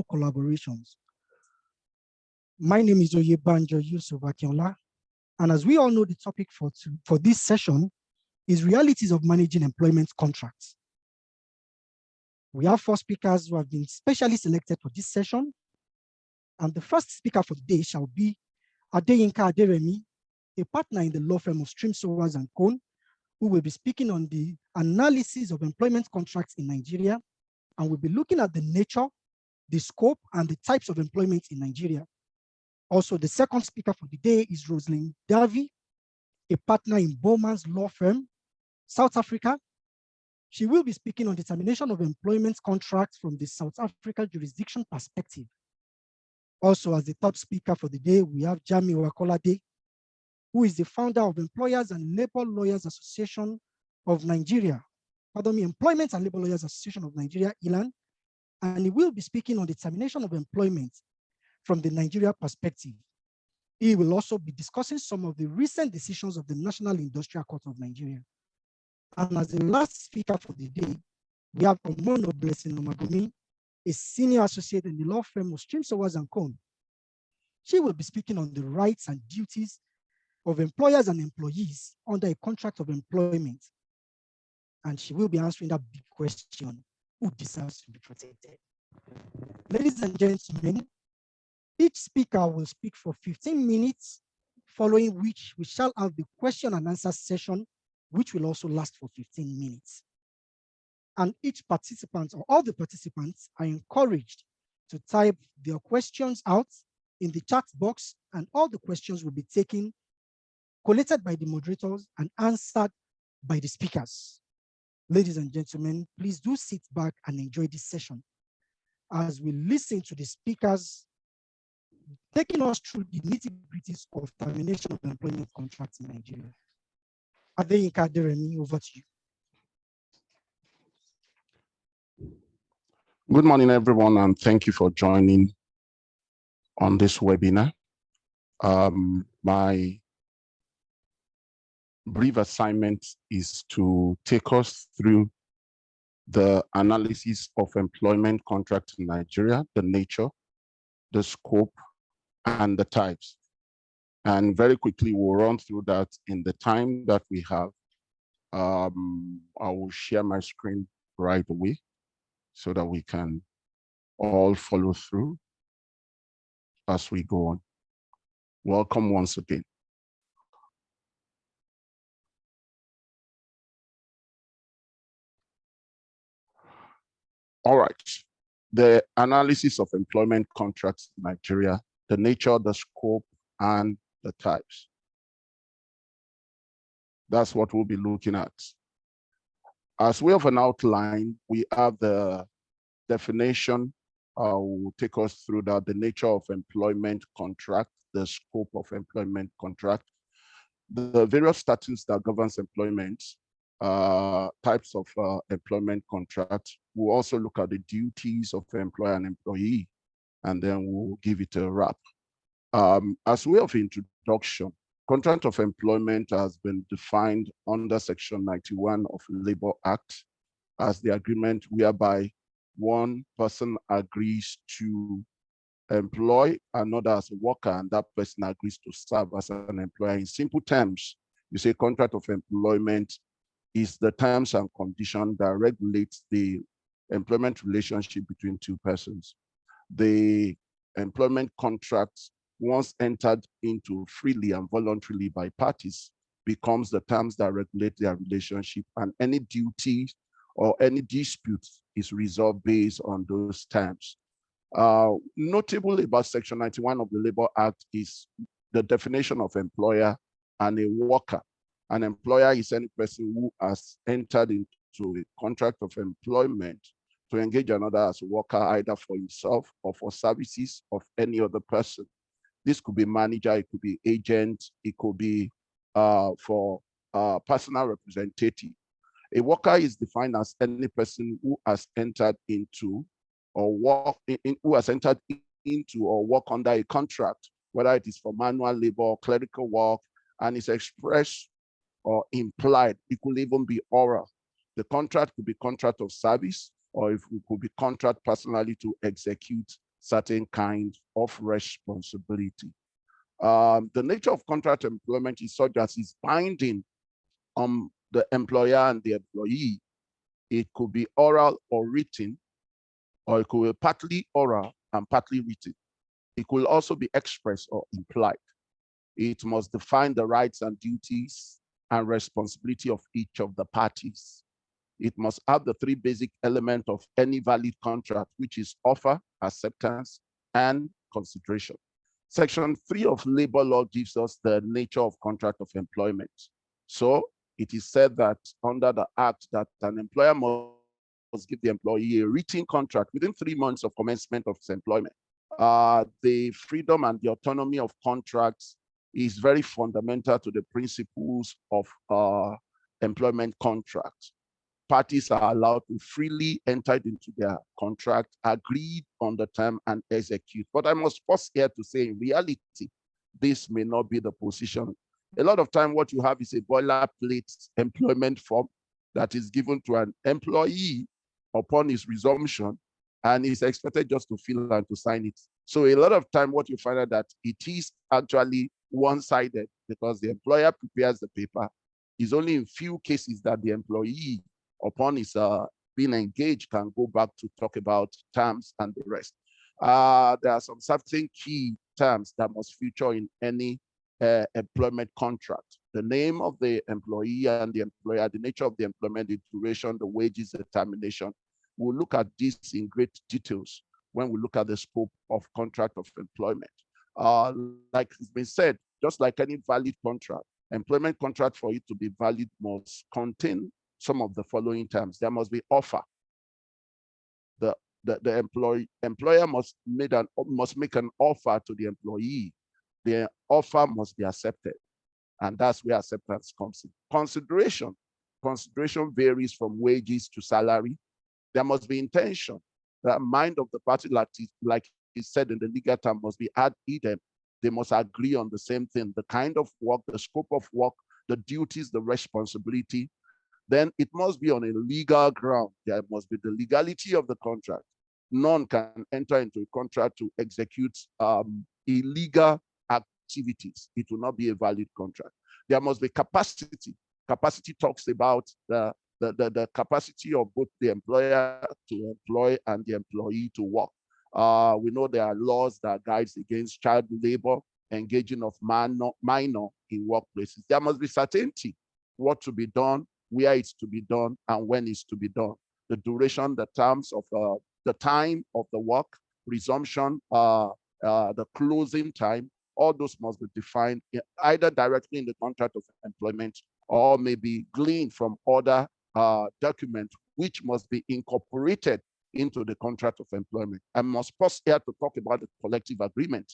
collaborations. My name is Oyebanjo Yusuf Akinola, and as we all know, the topic for this session is realities of managing employment contracts. We have 4 speakers who have been specially selected for this session, and the first speaker for the day shall be Adeyinka Aderemi, a partner in the law firm of Stream Sowers and Cone, who will be speaking on the analysis of employment contracts in Nigeria, and we'll be looking at the nature, the scope, and the types of employment in Nigeria. Also, the second speaker for the day is Rosalind Davy, a partner in Bowman's law firm, South Africa. She will be speaking on the termination of employment contracts from the South Africa jurisdiction perspective. Also, as the third speaker for the day, we have Jamiu Akolade, who is the founder of Employers and Labor Lawyers Association of Nigeria, Employment and Labor Lawyers Association of Nigeria, ELAN, and he will be speaking on the termination of employment from the Nigeria perspective. He will also be discussing some of the recent decisions of the National Industrial Court of Nigeria. And as the last speaker for the day, we have Omono Blessing Omagomi, a senior associate in the law firm of Stream Sowers and Cone. She will be speaking on the rights and duties of employers and employees under a contract of employment. And she will be answering that big question, who deserves to be protected? Ladies and gentlemen, each speaker will speak for 15 minutes, following which we shall have the question and answer session, which will also last for 15 minutes. And each participant, or all the participants, are encouraged to type their questions out in the chat box, and all the questions will be taken, collated by the moderators, and answered by the speakers. Ladies and gentlemen, please do sit back and enjoy this session as we listen to the speakers taking us through the nitty-gritties of termination of employment contracts in Nigeria. Adeyinka Aderemi, over to you. Good morning, everyone, and thank you for joining on this webinar. My brief assignment is to take us through the analysis of employment contracts in Nigeria, the nature, the scope, and the types. And very quickly, we'll run through that in the time that we have. I will share my screen right away so that we can all follow through as we go on. Welcome once again. All right, the analysis of employment contracts in Nigeria, the nature, the scope, and the types. That's what we'll be looking at. As way of an outline, we have the definition. Will take us through that, the nature of employment contract, the scope of employment contract, the various statutes that governs employment, types of employment contract. We'll also look at the duties of employer and employee, and then we'll give it a wrap. As way of introduction, contract of employment has been defined under Section 91 of the Labor Act as the agreement whereby one person agrees to employ another as a worker, and that person agrees to serve as an employer. In simple terms, you say contract of employment is the terms and conditions that regulates the employment relationship between two persons. The employment contracts, once entered into freely and voluntarily by parties, becomes the terms that regulate their relationship, and any duties or any disputes is resolved based on those terms. Notable about Section 91 of the Labor Act is the definition of employer and a worker. An employer is any person who has entered into a contract of employment to engage another as a worker, either for himself or for services of any other person. This could be manager, it could be agent, it could be for personal representative. A worker is defined as any person who has entered into or work under a contract, whether it is for manual labor or clerical work, and it's expressed or implied. It could even be oral. The contract could be contract of service, or if it could be contract personally to execute certain kind of responsibility. The nature of contract employment is such as it's binding on the employer and the employee. It could be oral or written, or it could be partly oral and partly written. It could also be express or implied. It must define the rights and duties and responsibility of each of the parties. It must have the three basic elements of any valid contract, which is offer, acceptance, and consideration. Section 3 of labor law gives us the nature of contract of employment. So it is said that under the act that an employer must give the employee a written contract within 3 months of commencement of his employment. The freedom and the autonomy of contracts is very fundamental to the principles of employment contracts. Parties are allowed to freely enter into their contract, agreed on the term, and execute. But I must pause here to say, in reality, this may not be the position. A lot of time, what you have is a boilerplate employment form that is given to an employee upon his resumption, and is expected just to fill and to sign it. So a lot of time, what you find out that it is actually one-sided, because the employer prepares the paper. It's only in few cases that the employee, upon his being engaged, can go back to talk about terms and the rest. There are some certain key terms that must feature in any employment contract: the name of the employee and the employer, the nature of the employment, the duration, the wages, the termination. We'll look at this in great details when we look at the scope of contract of employment. Like it's been said, just like any valid contract, employment contract, for it to be valid, must contain some of the following terms. There must be offer. The employer must make an offer to the employee. The offer must be accepted, and that's where acceptance comes in. Consideration varies from wages to salary. There must be intention. The mind of the party, like is said in the legal term, must be ad idem. They must agree on the same thing: the kind of work, the scope of work, the duties, the responsibility. Then it must be on a legal ground. There must be the legality of the contract. None can enter into a contract to execute illegal activities. It will not be a valid contract. There must be capacity. Capacity talks about the capacity of both the employer to employ and the employee to work. We know there are laws that guides against child labor, engaging of minor in workplaces. There must be certainty: what to be done, where it's to be done, and when it's to be done. The duration, the terms of the time of the work, resumption, the closing time, all those must be defined either directly in the contract of employment or maybe gleaned from other documents, which must be incorporated into the contract of employment. I must pause here to talk about the collective agreement.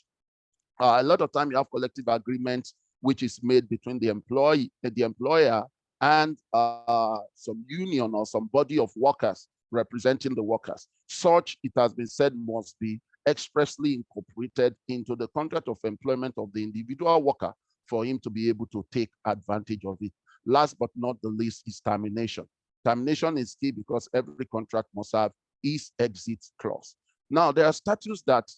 A lot of time you have collective agreements which is made between the employer and some union or some body of workers representing the workers. Such, it has been said, must be expressly incorporated into the contract of employment of the individual worker for him to be able to take advantage of it. Last but not the least is termination. Termination is key because every contract must have its exit clause. Now, there are statutes that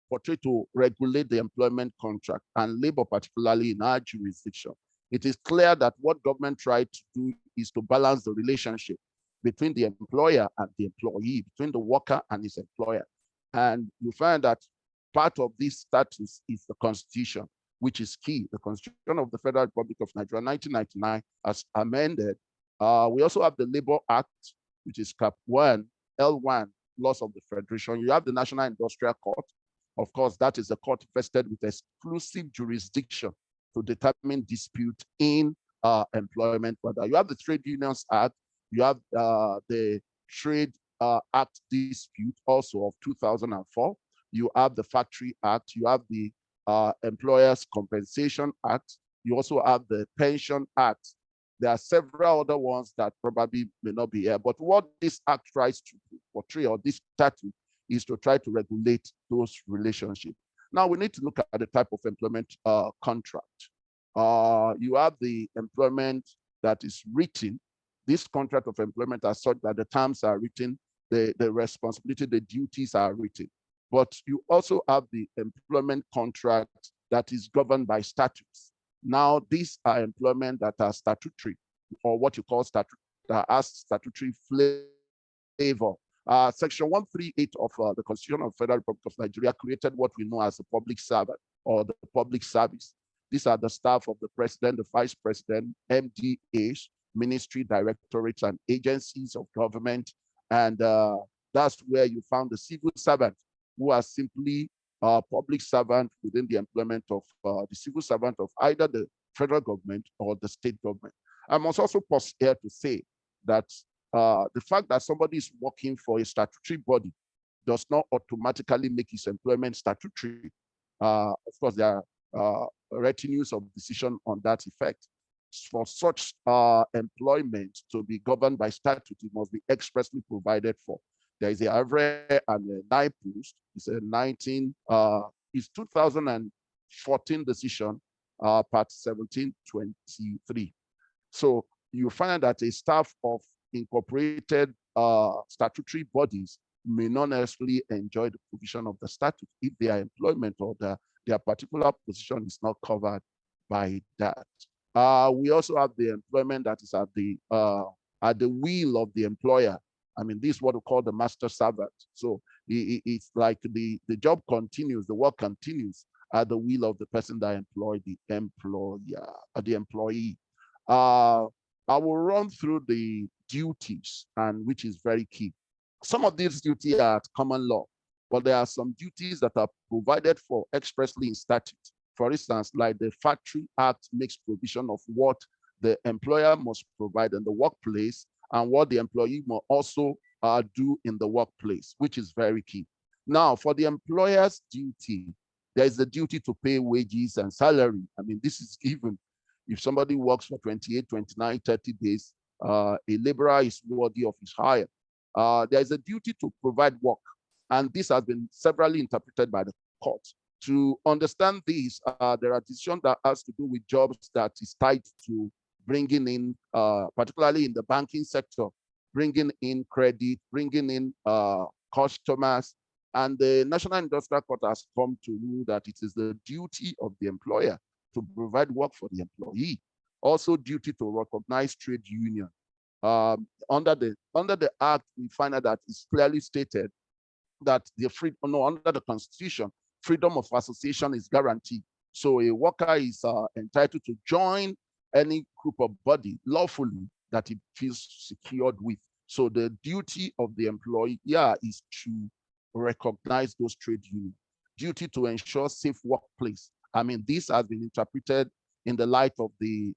portray to regulate the employment contract and labor, particularly in our jurisdiction. It is clear that what government tried to do is to balance the relationship between the employer and the employee, between the worker and his employer. And you find that part of this status is the Constitution, which is key. The Constitution of the Federal Republic of Nigeria, 1999, as amended. We also have the Labor Act, which is Cap 1, L1, Laws of the Federation. You have the National Industrial Court. Of course, that is a court vested with exclusive jurisdiction to determine dispute in employment. But you have the Trade Unions Act. You have the Trade Act dispute also of 2004. You have the Factory Act. You have the Employers Compensation Act. You also have the Pension Act. There are several other ones that probably may not be here. But what this act tries to portray, or this statute, is to try to regulate those relationships. Now we need to look at the type of employment contract. You have the employment that is written. This contract of employment are such that the terms are written, the responsibility, the duties are written. But you also have the employment contract that is governed by statutes. Now, these are employment that are statutory, or what you call that has statutory flavor. Section 138 of the Constitution of the Federal Republic of Nigeria created what we know as the public servant or the public service. These are the staff of the president, the vice president, MDAs, ministry, directorates, and agencies of government. And that's where you found the civil servant, who are simply public servant within the employment of the civil servant of either the federal government or the state government. I must also pause here to say that the fact that somebody is working for a statutory body does not automatically make his employment statutory. Of course, there are retinues of decision on that effect. For such employment to be governed by statute, it must be expressly provided for. There is a Avre and a NIPOST. It's a 2014 decision, part 1723. So you find that a staff of incorporated statutory bodies may not necessarily enjoy the provision of the statute if their employment or their particular position is not covered by that. We also have the employment that is at the will of the employer. I mean, this is what we call the master servant. So it's like the job continues, the work continues at the will of the person that employed the employer, the employee. I will run through the duties, and which is very key. Some of these duties are at common law, but there are some duties that are provided for expressly in statute. For instance, like the Factory Act makes provision of what the employer must provide in the workplace and what the employee must also do in the workplace, which is very key. Now, for the employer's duty, there is the duty to pay wages and salary. I mean, this is given. If somebody works for 28, 29, 30 days, a laborer is worthy of his hire. There is a duty to provide work, and this has been severally interpreted by the court. To understand this, there are decisions that has to do with jobs that is tied to bringing in, particularly in the banking sector, bringing in credit, bringing in customers. And the National Industrial Court has come to rule that it is the duty of the employer to provide work for the employee. Also, duty to recognize trade union. Under the Act, we find out that it's clearly stated that under the Constitution, freedom of association is guaranteed. So a worker is entitled to join any group of body lawfully that he feels secured with. So the duty of the employer is to recognize those trade unions. Duty to ensure safe workplace. I mean, this has been interpreted in the light of the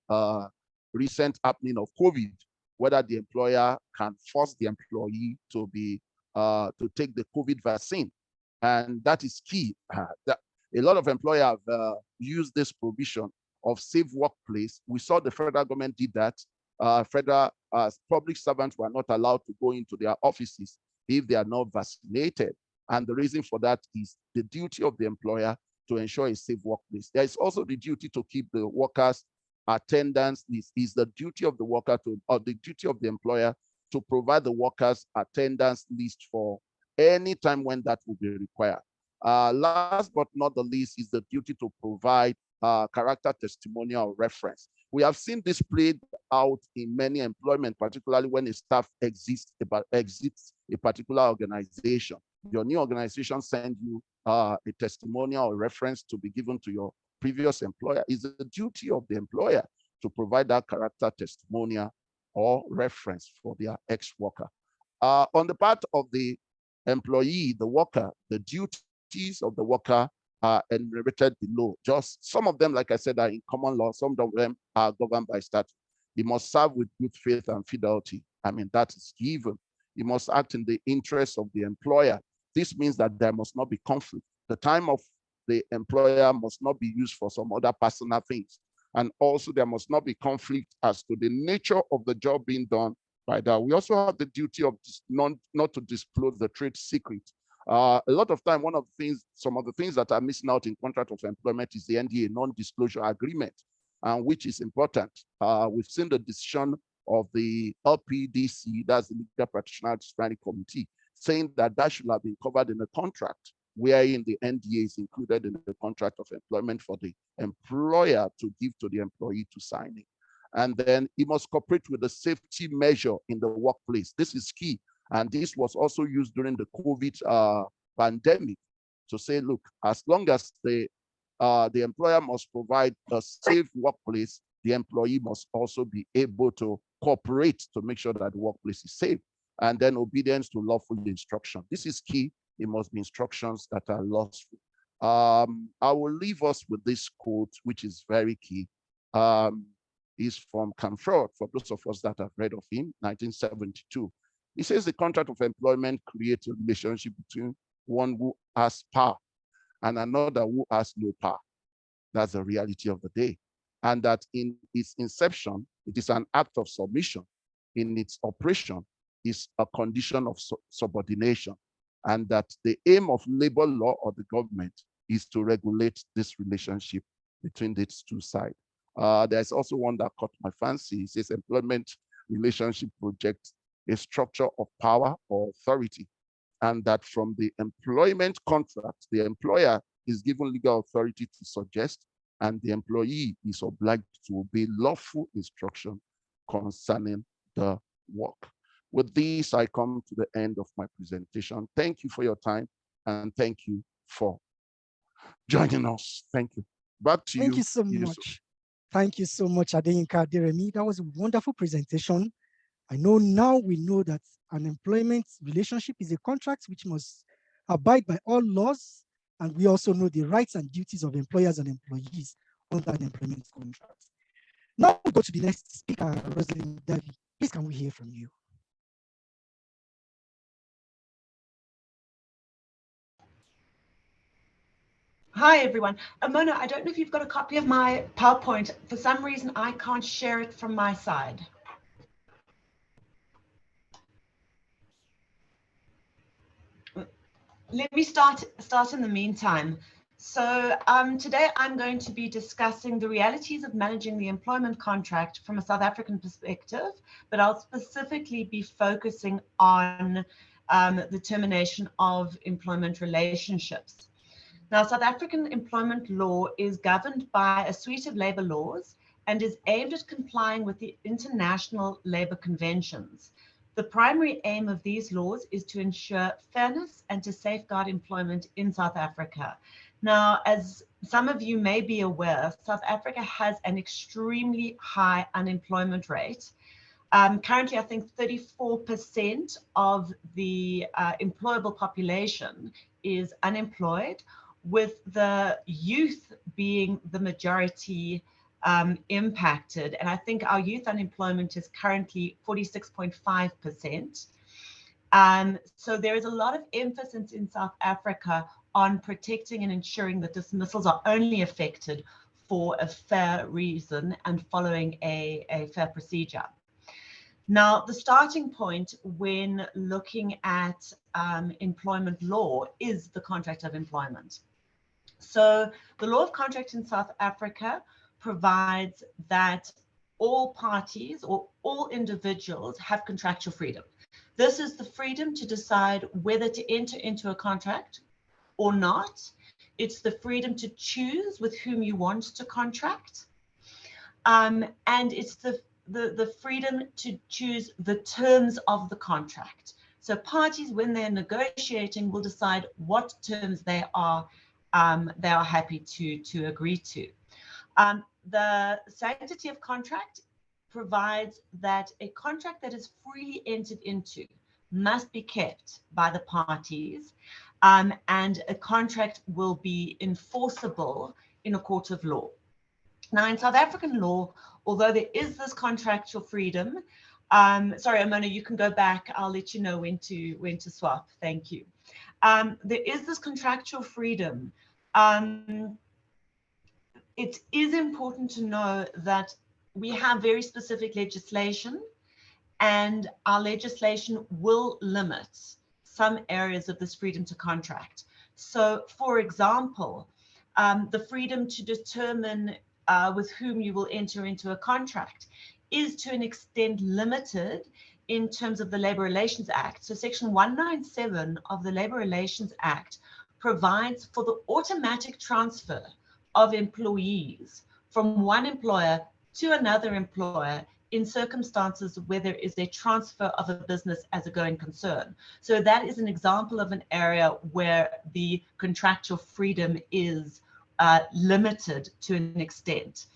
recent happening of COVID, whether the employer can force the employee to take the COVID vaccine. And that is key. That a lot of employers have used this provision of safe workplace. We saw the federal government did that. Federal public servants were not allowed to go into their offices if they are not vaccinated. And the reason for that is the duty of the employer to ensure a safe workplace. There is also the duty to keep the workers' attendance list. Is the duty of the worker or the duty of the employer to provide the workers' attendance list for any time when that will be required. Last but not the least is the duty to provide character testimonial reference. We have seen this played out in many employment, particularly when a staff exits a particular organization. Your new organization sends you a testimonial or reference to be given to your previous employer. It's the duty of the employer to provide that character testimonial or reference for their ex-worker. On the part of the employee, the worker, the duties of the worker are enumerated below. Just some of them, like I said, are in common law. Some of them are governed by statute. He must serve with good faith and fidelity. I mean, that is given. He must act in the interest of the employer. This means that there must not be conflict. The time of the employer must not be used for some other personal things. And also there must not be conflict as to the nature of the job being done by that. We also have the duty of not to disclose the trade secret. A lot of time, some of the things that are missing out in contract of employment is the NDA, non-disclosure agreement, which is important. We've seen the decision of the LPDC, that's the Legal Practitioner Disciplinary Committee, saying that that should have been covered in the contract, wherein the NDA is included in the contract of employment for the employer to give to the employee to sign it. And then he must cooperate with the safety measure in the workplace. This is key. And this was also used during the COVID pandemic to say, look, as long as the employer must provide a safe workplace, the employee must also be able to cooperate to make sure that the workplace is safe. And then obedience to lawful instruction. This is key. It must be instructions that are lawful. I will leave us with this quote, which is very key. Is from Camford, for those of us that have read of him, 1972. He says the contract of employment creates a relationship between one who has power and another who has no power. That's the reality of the day. And that in its inception, it is an act of submission. In its operation, is a condition of subordination. And that the aim of labor law or the government is to regulate this relationship between these two sides. There's also one that caught my fancy. It says employment relationship projects a structure of power or authority, and that from the employment contract, the employer is given legal authority to suggest, and the employee is obliged to obey lawful instruction concerning the work. With this, I come to the end of my presentation. Thank you for your time, and thank you for joining us. Thank you. Back to you. Thank you so much. Thank you so much, Adeyinka Aderemi. That was a wonderful presentation. I know now we know that an employment relationship is a contract which must abide by all laws, and we also know the rights and duties of employers and employees under an employment contract. Now we go to the next speaker, Rosalind Davy. Please, can we hear from you? Hi, everyone. Mona, I don't know if you've got a copy of my PowerPoint. For some reason, I can't share it from my side. Let me start in the meantime. So today I'm going to be discussing the realities of managing the employment contract from a South African perspective, but I'll specifically be focusing on the termination of employment relationships. Now, South African employment law is governed by a suite of labor laws and is aimed at complying with the international labor conventions. The primary aim of these laws is to ensure fairness and to safeguard employment in South Africa. Now, as some of you may be aware, South Africa has an extremely high unemployment rate. Currently, I think 34% of the employable population is unemployed, with the youth being the majority impacted. And I think our youth unemployment is currently 46.5%. So there is a lot of emphasis in South Africa on protecting and ensuring that dismissals are only affected for a fair reason and following a fair procedure. Now, the starting point when looking at employment law is the contract of employment. So the law of contract in South Africa provides that all parties or all individuals have contractual freedom. This is the freedom to decide whether to enter into a contract or not. It's the freedom to choose with whom you want to contract. And it's the freedom to choose the terms of the contract. So parties, when they're negotiating, will decide what terms they are happy to agree to. The sanctity of contract provides that a contract that is freely entered into must be kept by the parties, and a contract will be enforceable in a court of law. Now, in South African law, although there is this contractual freedom, sorry, Amona, you can go back. I'll let you know when to swap. Thank you. There is this contractual freedom. It is important to know that we have very specific legislation, and our legislation will limit some areas of this freedom to contract. So, for example, the freedom to determine with whom you will enter into a contract is to an extent limited in terms of the Labor Relations Act. So Section 197 of the Labor Relations Act provides for the automatic transfer of employees from one employer to another employer in circumstances where there is a transfer of a business as a going concern. So that is an example of an area where the contractual freedom is limited to an extent.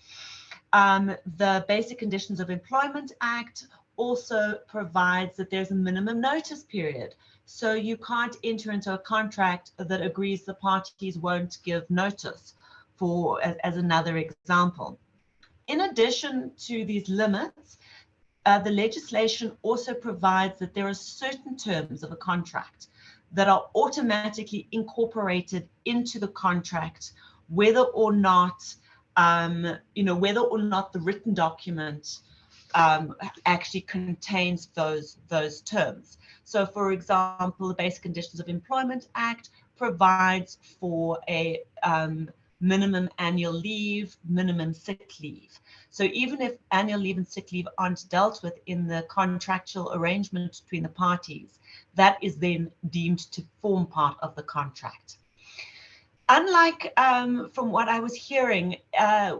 The Basic Conditions of Employment Act also provides that there's a minimum notice period. So you can't enter into a contract that agrees the parties won't give notice, for as another example. In addition to these limits, the legislation also provides that there are certain terms of a contract that are automatically incorporated into the contract, whether or not whether or not the written document actually contains those terms. So, for example, the Basic Conditions of Employment Act provides for a minimum annual leave, minimum sick leave. So even if annual leave and sick leave aren't dealt with in the contractual arrangement between the parties, that is then deemed to form part of the contract. Unlike from what I was hearing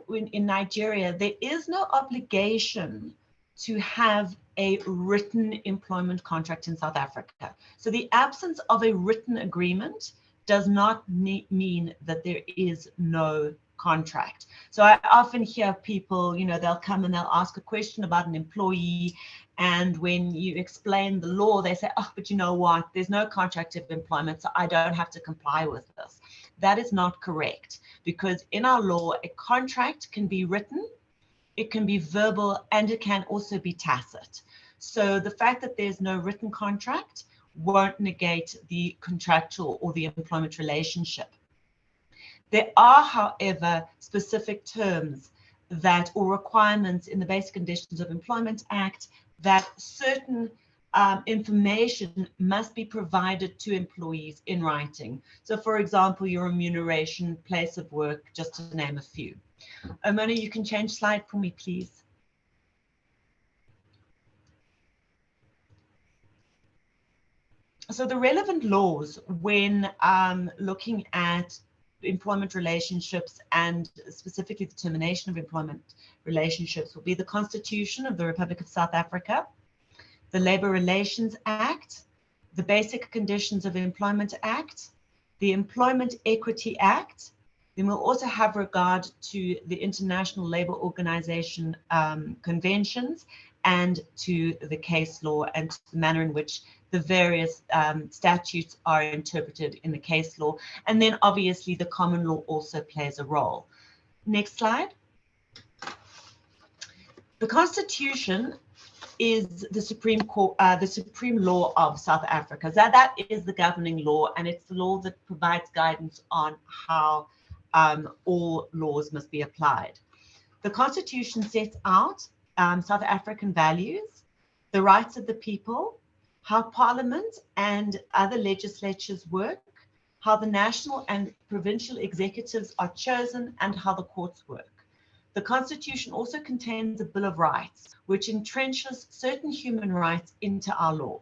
in Nigeria, there is no obligation to have a written employment contract in South Africa. So the absence of a written agreement does not mean that there is no contract. So I often hear people, they'll come and they'll ask a question about an employee, and when you explain the law, they say, oh, but you know what, there's no contract of employment, so I don't have to comply with this. That is not correct, because in our law, a contract can be written, it can be verbal, and it can also be tacit. So the fact that there's no written contract won't negate the contractual or the employment relationship. There are, however, specific terms that or requirements in the Basic Conditions of Employment Act that certain information must be provided to employees in writing. So, for example, your remuneration, place of work, just to name a few. Omona, you can change slide for me, please. So the relevant laws when looking at employment relationships and specifically the termination of employment relationships will be the Constitution of the Republic of South Africa, the Labor Relations Act, the Basic Conditions of Employment Act, the Employment Equity Act. Then we'll also have regard to the International Labour Organization conventions and to the case law and to the manner in which the various statutes are interpreted in the case law. And then obviously the common law also plays a role. Next slide. The Constitution is the Supreme law of South Africa. So that is the governing law, and it's the law that provides guidance on how all laws must be applied. The Constitution sets out South African values, the rights of the people, how Parliament and other legislatures work, how the national and provincial executives are chosen, and how the courts work. The Constitution also contains a Bill of Rights, which entrenches certain human rights into our law.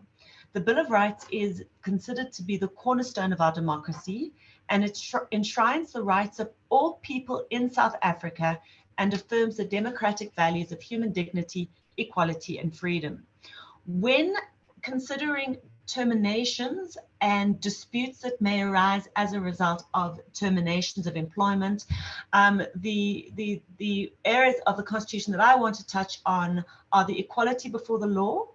The Bill of Rights is considered to be the cornerstone of our democracy, and it enshrines the rights of all people in South Africa and affirms the democratic values of human dignity, equality, and freedom. When considering terminations and disputes that may arise as a result of terminations of employment, the areas of the Constitution that I want to touch on are the equality before the law,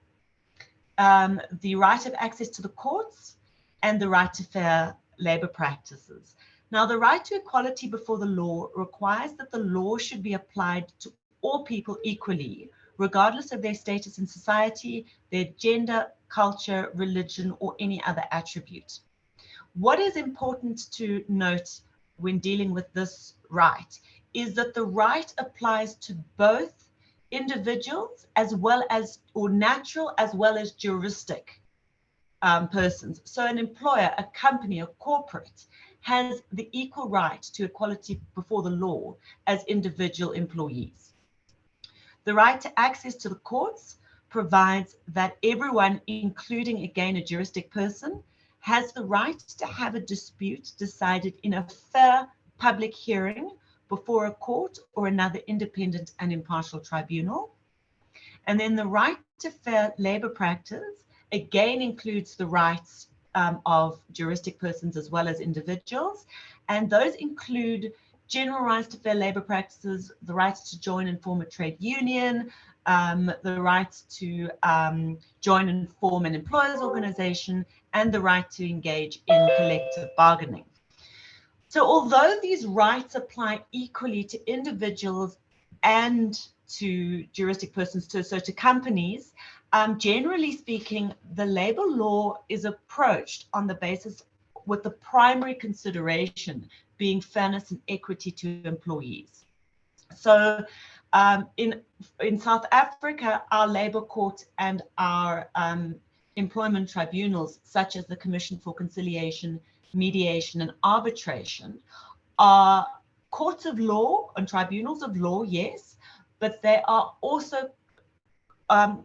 the right of access to the courts, and the right to fair labor practices. Now, the right to equality before the law requires that the law should be applied to all people equally, regardless of their status in society, their gender, culture, religion, or any other attribute. What is important to note when dealing with this right is that the right applies to both individuals as well as, or natural as well as juristic persons. So an employer, a company, a corporate has the equal right to equality before the law as individual employees. The right to access to the courts provides that everyone, including again a juristic person, has the right to have a dispute decided in a fair public hearing before a court or another independent and impartial tribunal. And then the right to fair labor practice again includes the rights of juristic persons as well as individuals. And those include general rights to fair labor practices, the rights to join and form a trade union, the rights to join and form an employers organization, and the right to engage in collective bargaining. So although these rights apply equally to individuals and to juristic persons, so to companies, generally speaking, the labor law is approached on the basis with the primary consideration being fairness and equity to employees. So in South Africa, our labor court and our employment tribunals, such as the Commission for Conciliation, Mediation and Arbitration, are courts of law and tribunals of law, yes, but they are also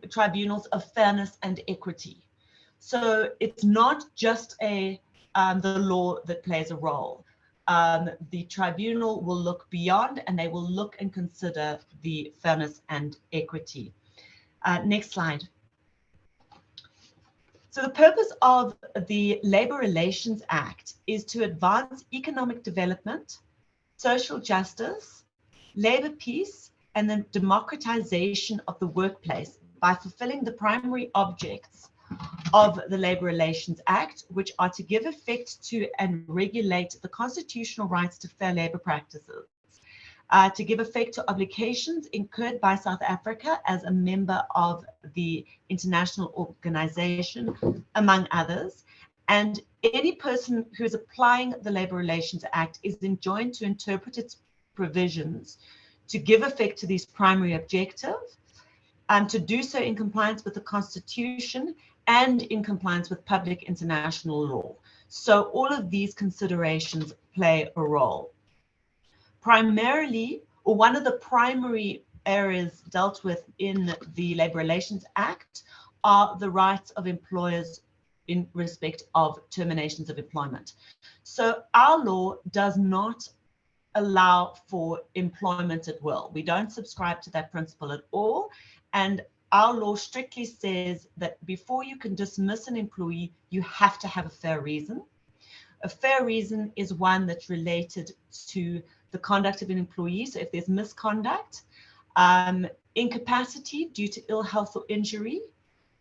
tribunals of fairness and equity. So it's not just the law that plays a role. The tribunal will look beyond and they will look and consider the fairness and equity. Next slide. So the purpose of the Labor Relations Act is to advance economic development, social justice, labor peace, and the democratization of the workplace by fulfilling the primary objects of the Labor Relations Act, which are to give effect to and regulate the constitutional rights to fair labor practices, to give effect to obligations incurred by South Africa as a member of the international organization, among others. And any person who is applying the Labor Relations Act is enjoined to interpret its provisions to give effect to these primary objectives, to do so in compliance with the Constitution and in compliance with public international law. So all of these considerations play a role. Primarily, or one of the primary areas dealt with in the Labor Relations Act are the rights of employers in respect of terminations of employment. So our law does not allow for employment at will. We don't subscribe to that principle at all. And our law strictly says that before you can dismiss an employee, you have to have a fair reason. A fair reason is one that's related to the conduct of an employee. So if there's misconduct, incapacity due to ill health or injury,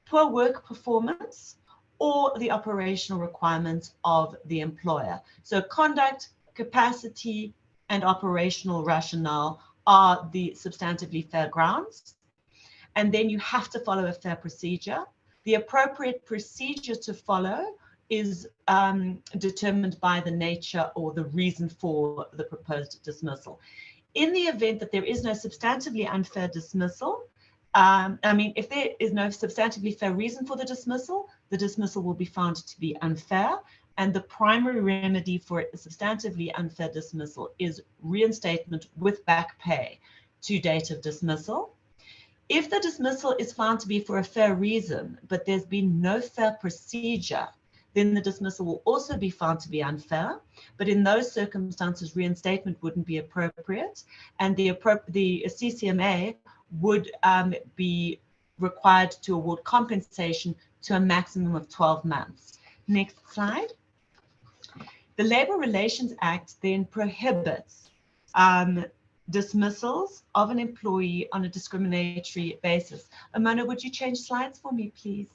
poor work performance, or the operational requirements of the employer. So conduct, capacity, and operational rationale are the substantively fair grounds. And then you have to follow a fair procedure. The appropriate procedure to follow is determined by the nature or the reason for the proposed dismissal. In the event that there is no substantively unfair dismissal, if there is no substantively fair reason for the dismissal will be found to be unfair. And the primary remedy for a substantively unfair dismissal is reinstatement with back pay to date of dismissal. If the dismissal is found to be for a fair reason, but there's been no fair procedure, then the dismissal will also be found to be unfair. But in those circumstances, reinstatement wouldn't be appropriate, and the CCMA would be required to award compensation to a maximum of 12 months. Next slide. The Labor Relations Act then prohibits dismissals of an employee on a discriminatory basis. Amanda, would you change slides for me, please?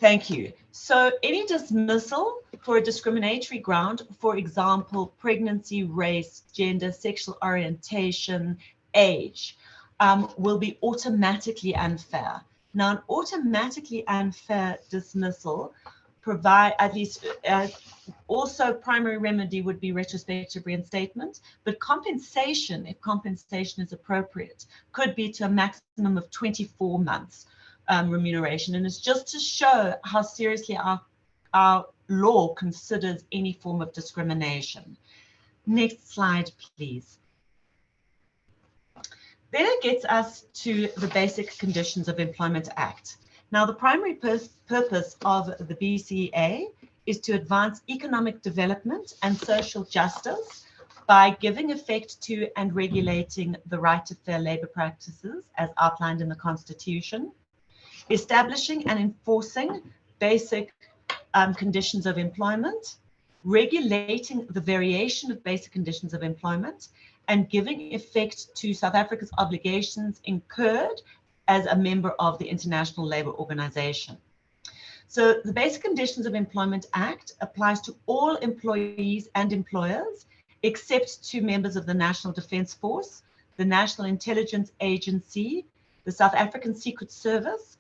Thank you. So any dismissal for a discriminatory ground, for example, pregnancy, race, gender, sexual orientation, age, will be automatically unfair. Now, an automatically unfair dismissal also primary remedy would be retrospective reinstatement, but compensation, if compensation is appropriate, could be to a maximum of 24 months remuneration. And it's just to show how seriously our law considers any form of discrimination. Next slide, please. Then it gets us to the Basic Conditions of Employment Act. Now, the primary purpose of the BCA is to advance economic development and social justice by giving effect to and regulating the right to fair labor practices as outlined in the Constitution, establishing and enforcing basic conditions of employment, regulating the variation of basic conditions of employment, and giving effect to South Africa's obligations incurred as a member of the International Labour Organization. So the Basic Conditions of Employment Act applies to all employees and employers, except to members of the National Defence Force, the National Intelligence Agency, the South African Secret Service,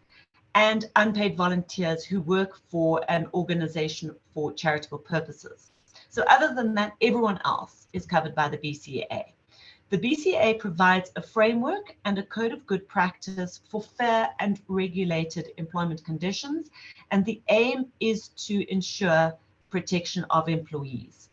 and unpaid volunteers who work for an organization for charitable purposes. So other than that, everyone else is covered by the BCA. The BCA provides a framework and a code of good practice for fair and regulated employment conditions, and the aim is to ensure protection of employees.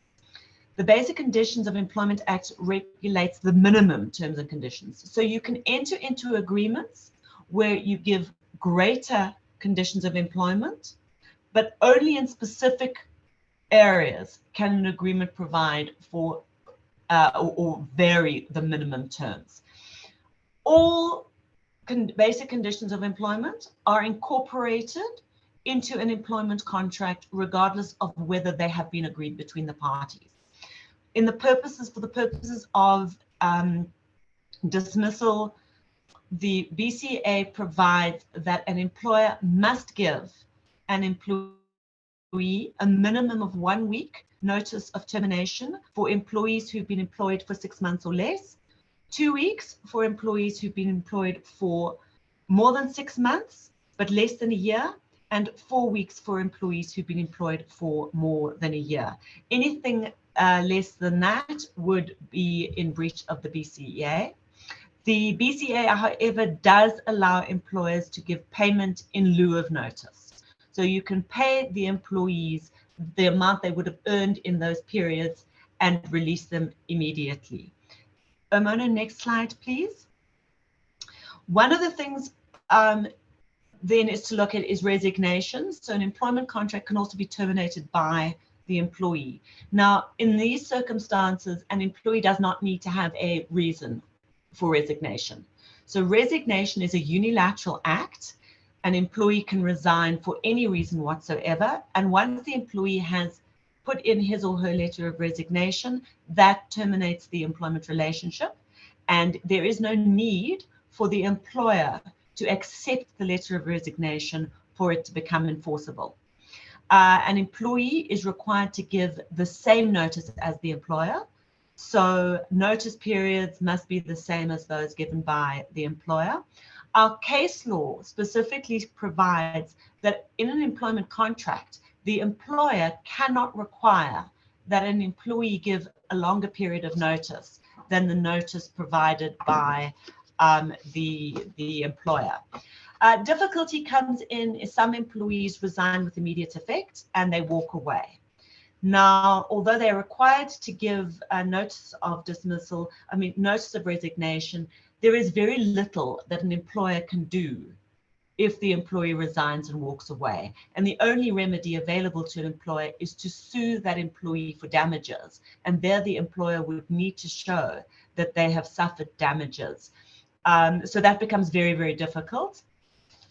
The Basic Conditions of Employment Act regulates the minimum terms and conditions. So you can enter into agreements where you give greater conditions of employment, but only in specific areas can an agreement provide for or vary the minimum terms. All basic conditions of employment are incorporated into an employment contract regardless of whether they have been agreed between the parties. For the purposes of dismissal, the BCA provides that an employer must give an employee a minimum of 1 week notice of termination for employees who've been employed for 6 months or less, 2 weeks for employees who've been employed for more than 6 months, but less than a year, and 4 weeks for employees who've been employed for more than a year. Anything less than that would be in breach of the BCA. The BCA, however, does allow employers to give payment in lieu of notice. So you can pay the employees the amount they would have earned in those periods and release them immediately. Mona, next slide, please. One of the things then is to look at is resignation. So an employment contract can also be terminated by the employee. Now, in these circumstances, an employee does not need to have a reason for resignation. So resignation is a unilateral act. An employee can resign for any reason whatsoever. And once the employee has put in his or her letter of resignation, that terminates the employment relationship. And there is no need for the employer to accept the letter of resignation for it to become enforceable. An employee is required to give the same notice as the employer. So notice periods must be the same as those given by the employer. Our case law specifically provides that in an employment contract, the employer cannot require that an employee give a longer period of notice than the notice provided by the employer. Difficulty comes in if some employees resign with immediate effect and they walk away. Now, although they're required to give a notice of dismissal, notice of resignation, there is very little that an employer can do if the employee resigns and walks away. And the only remedy available to an employer is to sue that employee for damages. And there the employer would need to show that they have suffered damages. So that becomes very, very difficult.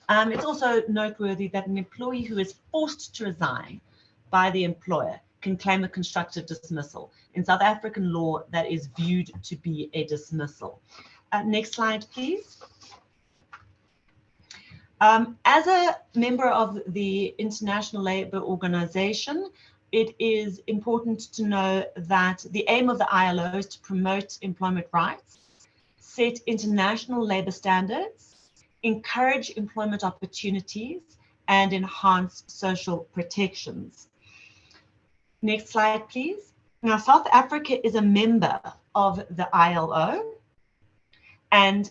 It's also noteworthy that an employee who is forced to resign by the employer can claim a constructive dismissal. In South African law, that is viewed to be a dismissal. Next slide, please. As a member of the International Labour Organization, it is important to know that the aim of the ILO is to promote employment rights, set international labour standards, encourage employment opportunities, and enhance social protections. Next slide, please. Now, South Africa is a member of the ILO, and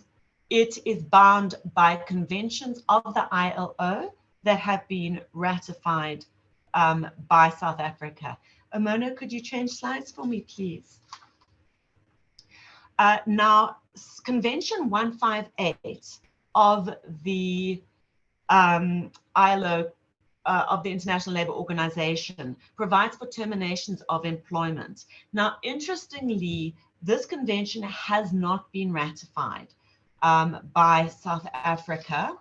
it is bound by conventions of the ILO that have been ratified by South Africa. Mona, could you change slides for me, please? Now, Convention 158 of the ILO, of the International Labour Organization, provides for terminations of employment. Now, interestingly, this convention has not been ratified by South Africa,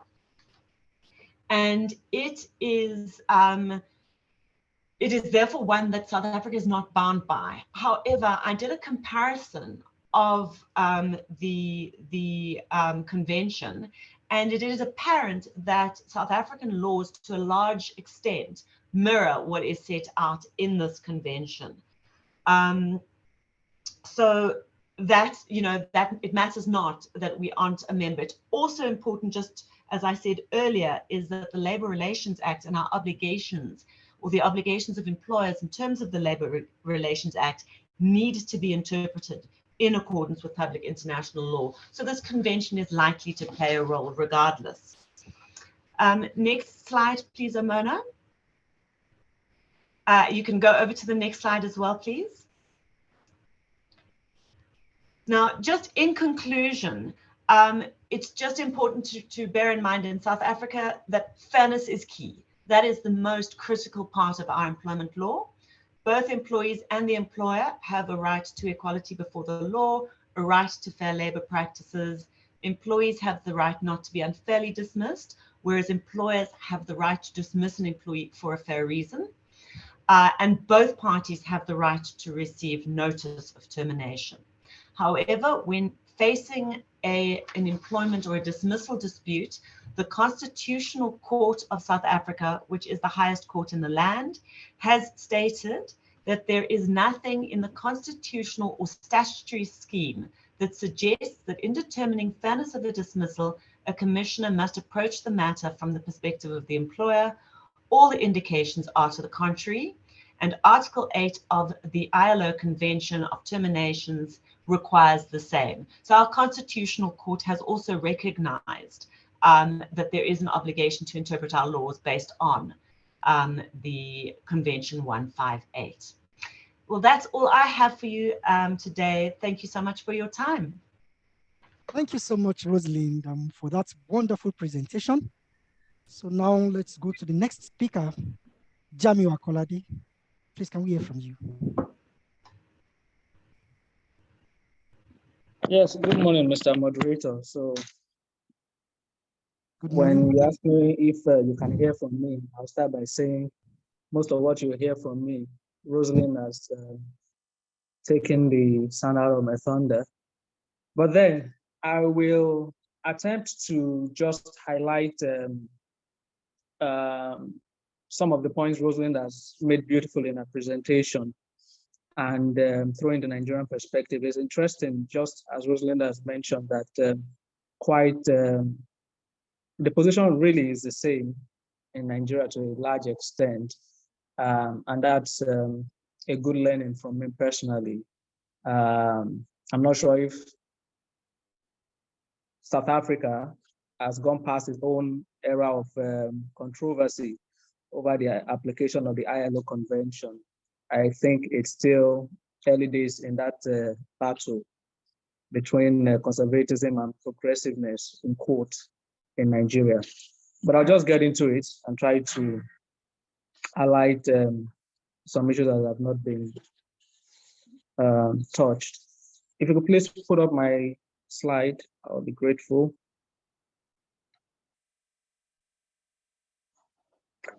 and it is therefore one that South Africa is not bound by. However, I did a comparison of the convention, and it is apparent that South African laws to a large extent mirror what is set out in this convention. So that, that it matters not that we aren't a member. It's also important, just as I said earlier, is that the Labour Relations Act and our obligations, or the obligations of employers in terms of the Labour Relations Act, need to be interpreted in accordance with public international law. So this convention is likely to play a role regardless. Next slide, please, Amona. You can go over to the next slide as well, please. Now, just in conclusion, it's just important to bear in mind in South Africa that fairness is key. That is the most critical part of our employment law. Both employees and the employer have a right to equality before the law, a right to fair labor practices. Employees have the right not to be unfairly dismissed, whereas employers have the right to dismiss an employee for a fair reason. And both parties have the right to receive notice of termination. However, when facing an employment or a dismissal dispute, the Constitutional Court of South Africa, which is the highest court in the land, has stated that there is nothing in the constitutional or statutory scheme that suggests that in determining fairness of a dismissal, a commissioner must approach the matter from the perspective of the employer. All the indications are to the contrary, and Article 8 of the ILO Convention of Terminations requires the same. So our Constitutional Court has also recognized that there is an obligation to interpret our laws based on the Convention 158. Well, that's all I have for you today. Thank you so much for your time. Thank you so much, Rosalind, for that wonderful presentation. So now let's go to the next speaker, Jamiu Akolade. Please, can we hear from you? Yes, good morning, Mr. Moderator. So Good morning. when you ask me if you can hear from me, I'll start by saying most of what you hear from me, Rosalind has taken the sound out of my thunder. But then I will attempt to just highlight some of the points Rosalind has made beautifully in her presentation, and throwing the Nigerian perspective. Is interesting, just as Rosalind has mentioned, that the position really is the same in Nigeria to a large extent, and that's a good learning from me personally. I'm not sure if South Africa has gone past its own era of controversy over the application of the ILO Convention. I think it's still early days in that battle between conservatism and progressiveness in court in Nigeria. But I'll just get into it and try to highlight some issues that have not been touched. If you could please put up my slide, I'll be grateful.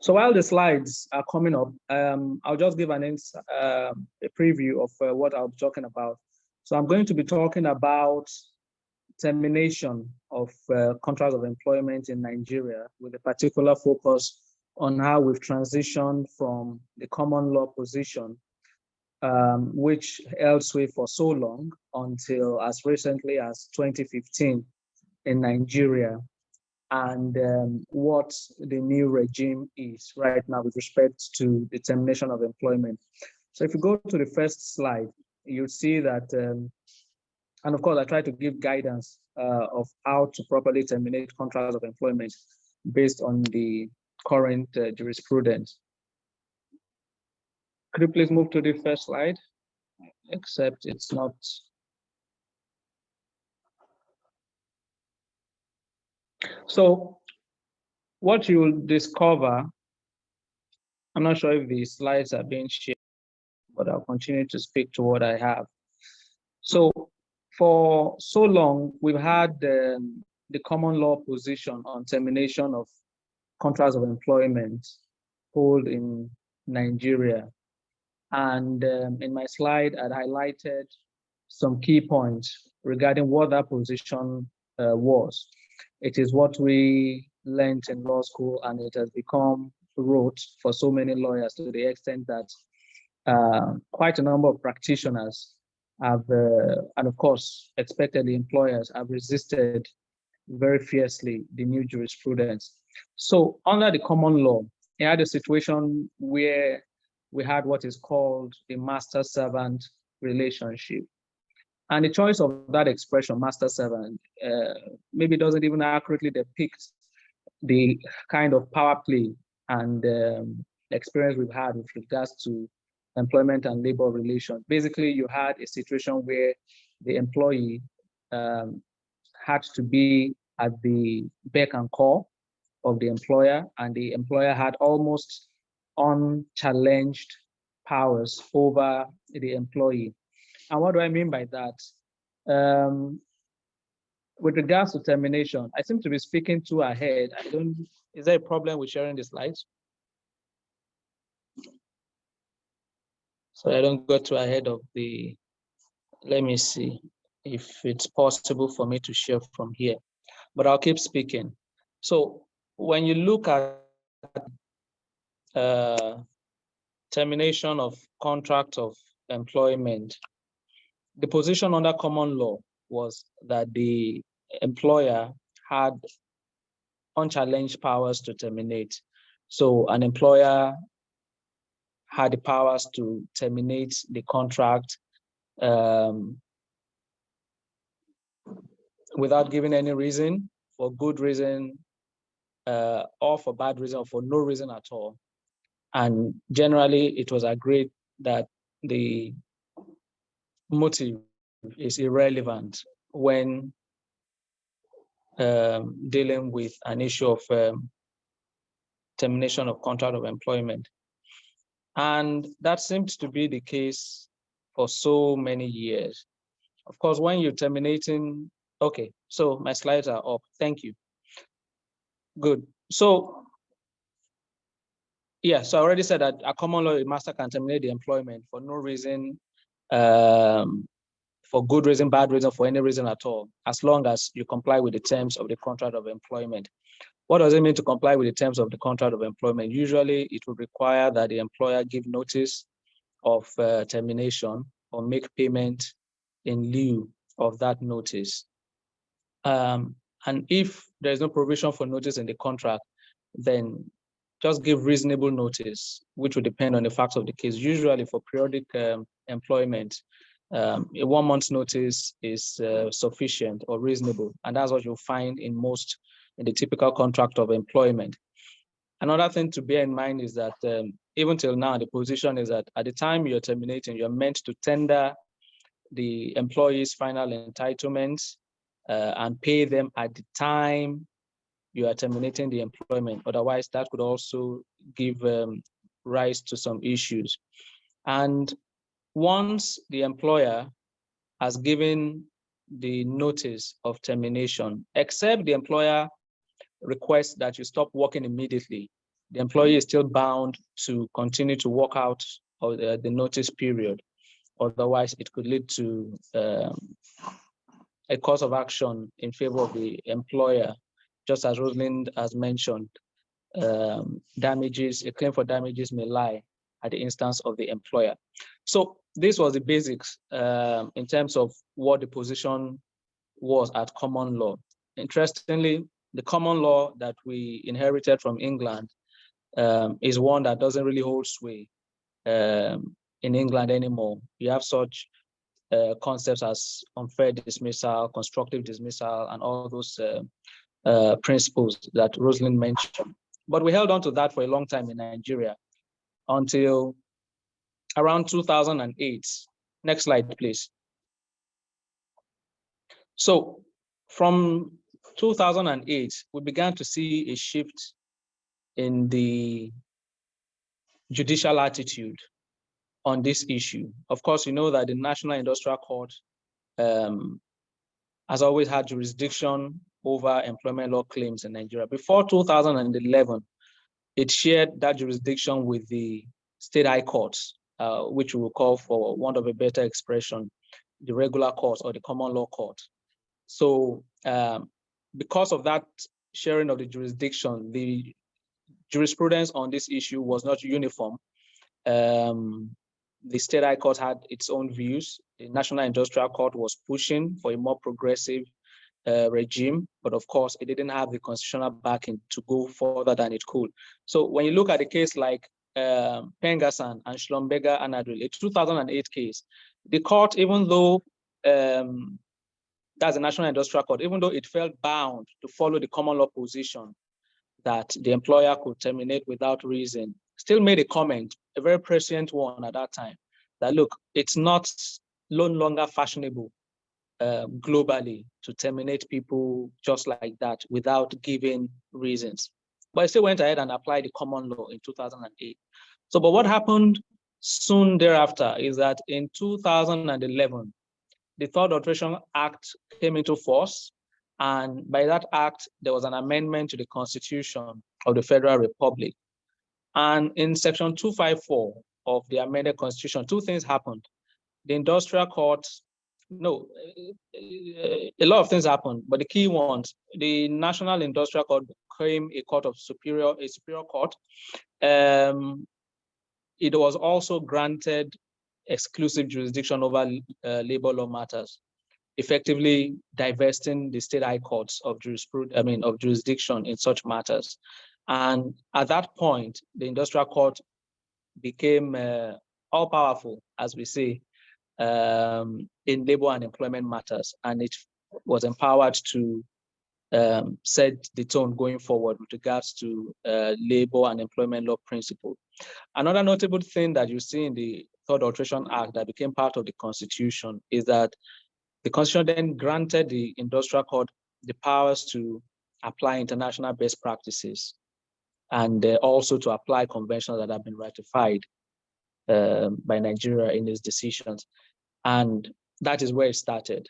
So while the slides are coming up, I'll just give a preview of what I'll be talking about. So I'm going to be talking about termination of contracts of employment in Nigeria, with a particular focus on how we've transitioned from the common law position, which held sway for so long until as recently as 2015 in Nigeria, and what the new regime is right now with respect to the termination of employment. So if you go to the first slide, you'll see that, and of course, I try to give guidance of how to properly terminate contracts of employment based on the current jurisprudence. Could you please move to the first slide? Except it's not. So what you will discover, I'm not sure if the slides are being shared, but I'll continue to speak to what I have. So for so long, we've had the common law position on termination of contracts of employment hold in Nigeria. And in my slide, I highlighted some key points regarding what that position was. It is what we learned in law school, and it has become rote for so many lawyers to the extent that quite a number of practitioners have, and of course, expectedly employers have resisted very fiercely the new jurisprudence. So under the common law, you had a situation where we had what is called the master-servant relationship. And the choice of that expression, master-servant, maybe doesn't even accurately depict the kind of power play and experience we've had with regards to employment and labor relations. Basically, you had a situation where the employee had to be at the beck and call of the employer, and the employer had almost unchallenged powers over the employee. And what do I mean by that? With regards to termination, I seem to be speaking too ahead. Is there a problem with sharing the slides? So I don't go too ahead of the, let me see if it's possible for me to share from here, but I'll keep speaking. So when you look at termination of contract of employment, the position under common law was that the employer had unchallenged powers to terminate. So an employer had the powers to terminate the contract without giving any reason, for good reason, or for bad reason, or for no reason at all. And generally, it was agreed that the motive is irrelevant when dealing with an issue of termination of contract of employment. And that seems to be the case for so many years. Of course, when you're terminating, okay, so my slides are up, thank you. Good, so, yeah, so I already said that a common law, a master can terminate the employment for no reason, for good reason, bad reason, for any reason at all, as long as you comply with the terms of the contract of employment. What does it mean to comply with the terms of the contract of employment? Usually, it would require that the employer give notice of termination or make payment in lieu of that notice. And if there's no provision for notice in the contract, then just give reasonable notice, which will depend on the facts of the case. Usually for periodic employment, a 1 month's notice is sufficient or reasonable. And that's what you'll find in the typical contract of employment. Another thing to bear in mind is that even till now, the position is that at the time you're terminating, you're meant to tender the employee's final entitlements and pay them at the time you are terminating the employment. Otherwise, that could also give rise to some issues. And once the employer has given the notice of termination, except the employer requests that you stop working immediately, the employee is still bound to continue to work out of the notice period. Otherwise, it could lead to a cause of action in favor of the employer, just as Rosalind has mentioned. Damages, a claim for damages may lie at the instance of the employer. So this was the basics in terms of what the position was at common law. Interestingly, the common law that we inherited from England is one that doesn't really hold sway in England anymore. You have such concepts as unfair dismissal, constructive dismissal, and all those principles that Rosalind mentioned. But we held on to that for a long time in Nigeria until around 2008. Next slide, please. So from 2008, we began to see a shift in the judicial attitude on this issue. Of course, you know that the National Industrial Court has always had jurisdiction over employment law claims in Nigeria. Before 2011, it shared that jurisdiction with the state high courts, which we will call, for want of a better expression, the regular courts or the common law court. So because of that sharing of the jurisdiction, the jurisprudence on this issue was not uniform. The state high court had its own views. The National Industrial Court was pushing for a more progressive regime, but of course, it didn't have the constitutional backing to go further than it could. So when you look at a case like Pengasan and Schlumberger Anadril, a 2008 case, the court, even though that's the National Industrial Court, even though it felt bound to follow the common law position that the employer could terminate without reason, still made a comment, a very prescient one at that time, that look, it's no longer fashionable globally to terminate people just like that without giving reasons. But it still went ahead and applied the common law in 2008. So, but what happened soon thereafter is that in 2011, the Third Alteration Act came into force. And by that act, there was an amendment to the Constitution of the Federal Republic. And in Section 254 of the amended Constitution, two things happened. The Industrial Court, a lot of things happened, but the key ones, the National Industrial Court became a superior court. It was also granted exclusive jurisdiction over labor law matters, effectively divesting the state high courts of jurisdiction in such matters. And at that point, the Industrial Court became all-powerful, as we say, in labor and employment matters, and it was empowered to set the tone going forward with regards to labor and employment law principles. Another notable thing that you see in the Third Alteration Act that became part of the Constitution is that the Constitution then granted the Industrial Court the powers to apply international best practices and also to apply conventions that have been ratified by Nigeria in its decisions. And that is where it started.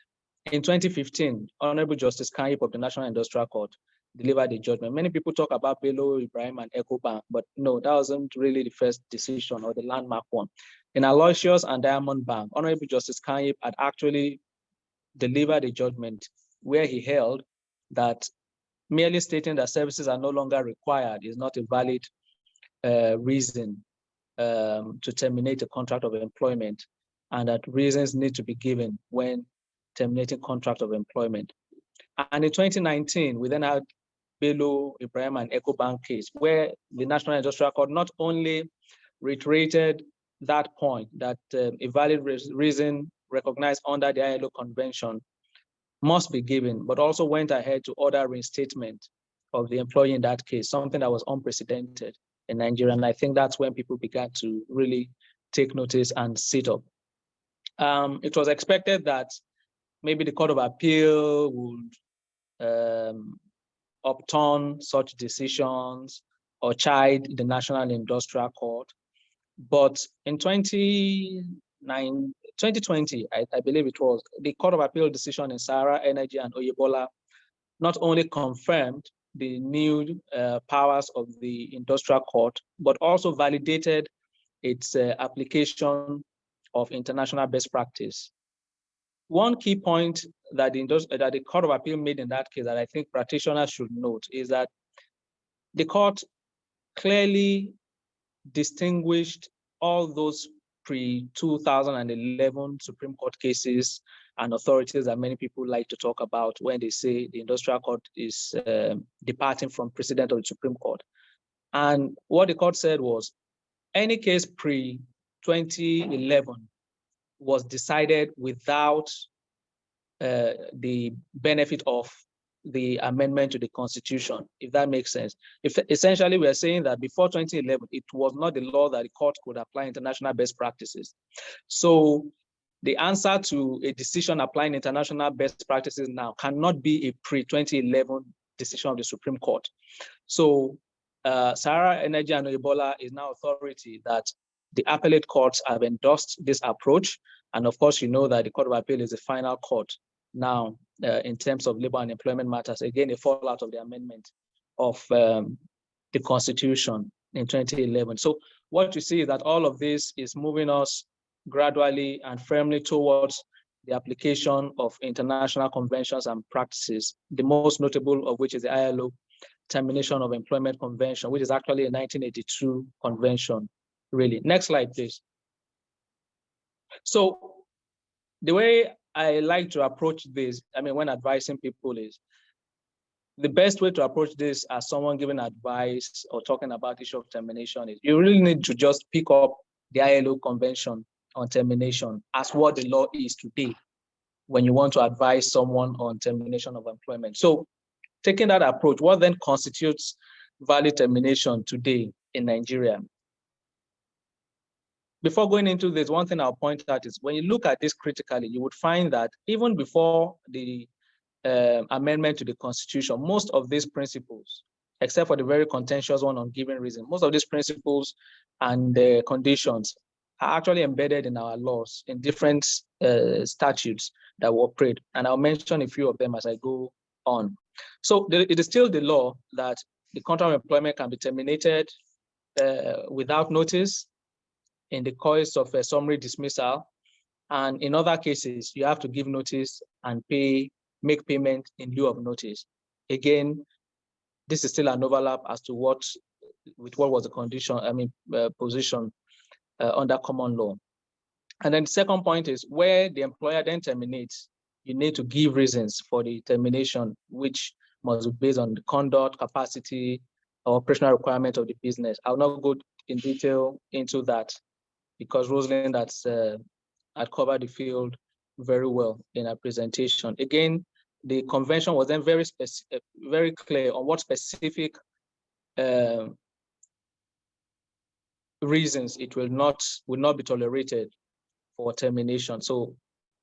In 2015, Honorable Justice Kanyip of the National Industrial Court delivered a judgment. Many people talk about Bello, Ibrahim, and EcoBank, but no, that wasn't really the first decision or the landmark one. In Aloysius and Diamond Bank, Honorable Justice Kanyip had actually delivered a judgment where he held that merely stating that services are no longer required is not a valid reason to terminate a contract of employment, and that reasons need to be given when terminating contract of employment. And in 2019, we then had Bello, Ibrahim, and EcoBank case, where the National Industrial Court not only reiterated that point, that a valid reason recognized under the ILO Convention must be given, but also went ahead to order reinstatement of the employee in that case, something that was unprecedented in Nigeria. And I think that's when people began to really take notice and sit up. It was expected that maybe the Court of Appeal would upturn such decisions or chide the National Industrial Court. But in 2020, I believe it was, the Court of Appeal decision in Sahara Energy and Oyebola not only confirmed the new powers of the Industrial Court, but also validated its application of international best practice. One key point that the Court of Appeal made in that case that I think practitioners should note is that the court clearly distinguished all those pre-2011 Supreme Court cases and authorities that many people like to talk about when they say the Industrial Court is departing from precedent of the Supreme Court. And what the court said was, any case pre-2011 was decided without the benefit of the amendment to the Constitution, if that makes sense. If essentially we are saying that before 2011, it was not the law that the court could apply international best practices. So the answer to a decision applying international best practices now cannot be a pre-2011 decision of the Supreme Court. So Sahara Energy and Ebola is now authority that the appellate courts have endorsed this approach. And of course, you know that the Court of Appeal is the final court now in terms of labor and employment matters. Again, a fallout of the amendment of the Constitution in 2011. So what you see is that all of this is moving us gradually and firmly towards the application of international conventions and practices, the most notable of which is the ILO Termination of Employment Convention, which is actually a 1982 convention, really. Next slide, please. So the way I like to approach this, I mean, when advising people is, the best way to approach this as someone giving advice or talking about issue of termination is you really need to just pick up the ILO Convention on Termination as what the law is today when you want to advise someone on termination of employment. So taking that approach, what then constitutes valid termination today in Nigeria? Before going into this, one thing I'll point out is when you look at this critically, you would find that even before the amendment to the Constitution, most of these principles, except for the very contentious one on given reason, most of these principles and conditions are actually embedded in our laws in different statutes that we operate. And I'll mention a few of them as I go on. So it is still the law that the contract of employment can be terminated without notice in the case of a summary dismissal. And in other cases, you have to give notice and make payment in lieu of notice. Again, this is still an overlap as to what was the condition, position under common law. And then the second point is where the employer then terminates, you need to give reasons for the termination, which must be based on the conduct, capacity, or operational requirement of the business. I'll not go in detail into that because Rosalind had covered the field very well in her presentation. Again, the convention was then very clear on what specific reasons it will not be tolerated for termination. So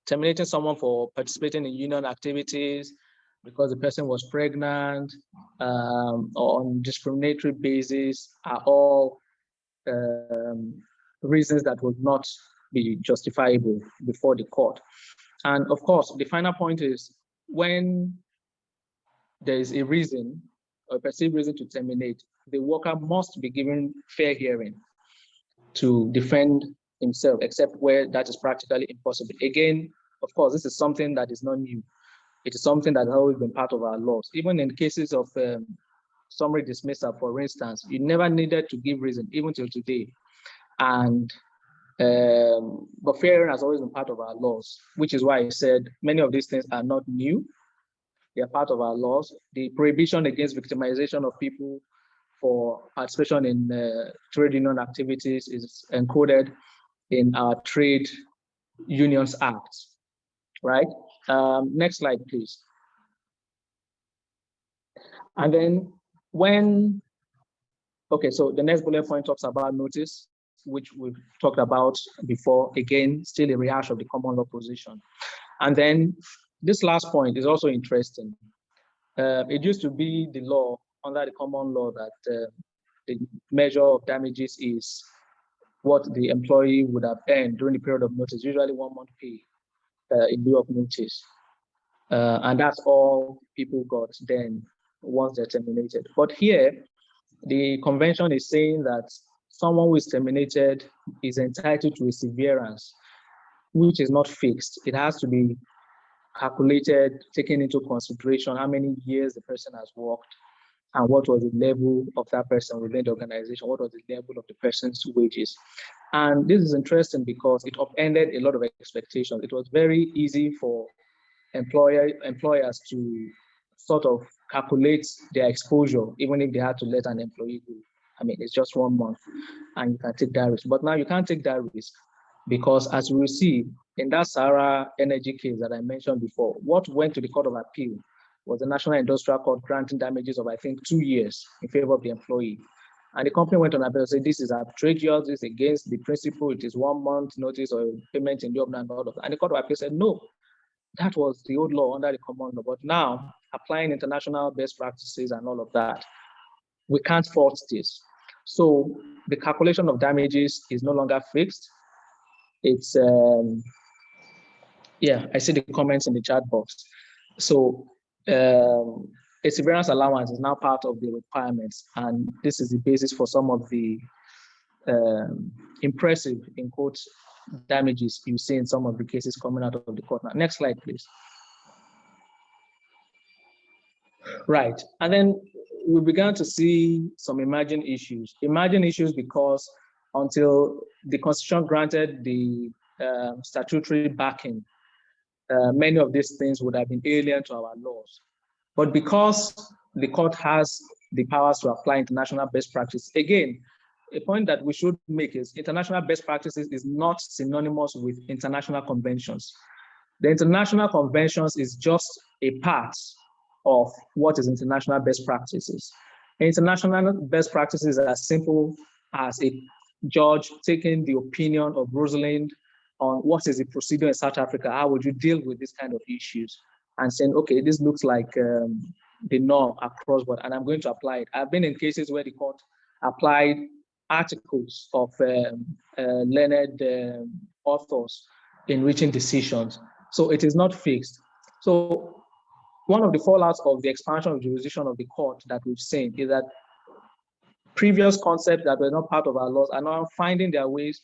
terminating someone for participating in union activities because the person was pregnant or on discriminatory basis are all reasons that would not be justifiable before the court. And of course, the final point is when there is a reason or perceived reason to terminate, the worker must be given fair hearing to defend himself, except where that is practically impossible. Again, of course, this is something that is not new. It is something that has always been part of our laws. Even in cases of summary dismissal, for instance, you never needed to give reason, even till today. And but fair hearing has always been part of our laws, which is why I said many of these things are not new. They are part of our laws. The prohibition against victimization of people for participation in trade union activities is encoded in our Trade Unions Act, right? Next slide, please. And then so the next bullet point talks about notice, which we've talked about before, again, still a rehash of the common law position. And then this last point is also interesting. It used to be the law under the common law that the measure of damages is what the employee would have earned during the period of notice, usually 1 month pay in lieu of notice. And that's all people got then once they're terminated. But here, the convention is saying that someone who is terminated is entitled to a severance, which is not fixed. It has to be calculated, taking into consideration how many years the person has worked and what was the level of that person within the organization, what was the level of the person's wages. And this is interesting because it upended a lot of expectations. It was very easy for employers to sort of calculate their exposure, even if they had to let an employee go. I mean, it's just 1 month and you can take that risk. But now you can't take that risk because as we will see in that Sahara Energy case that I mentioned before, what went to the Court of Appeal was the National Industrial Court granting damages of, I think, 2 years in favor of the employee. And the company went on appeal and said, this is outrageous, this is against the principle, it is 1 month notice or payment in the open and all of that. And the Court of Appeal said, no, that was the old law under the common law. But now, applying international best practices and all of that, we can't fault this. So the calculation of damages is no longer fixed. It's, yeah, I see the comments in the chat box. So a severance allowance is now part of the requirements, and this is the basis for some of the impressive, in quotes, damages you see in some of the cases coming out of the court. Now, next slide, please. Right, and then we began to see some emerging issues. Emerging issues because until the Constitution granted the statutory backing, many of these things would have been alien to our laws. But because the court has the powers to apply international best practice, again, a point that we should make is international best practices is not synonymous with international conventions. The international conventions is just a part of what is international best practices. International best practices are as simple as a judge taking the opinion of Rosalind on what is the procedure in South Africa, how would you deal with this kind of issues, and saying, okay, this looks like the norm across board, and I'm going to apply it. I've been in cases where the court applied articles of learned authors in reaching decisions. So it is not fixed. So one of the fallouts of the expansion of jurisdiction of the court that we've seen is that previous concepts that were not part of our laws are now finding their ways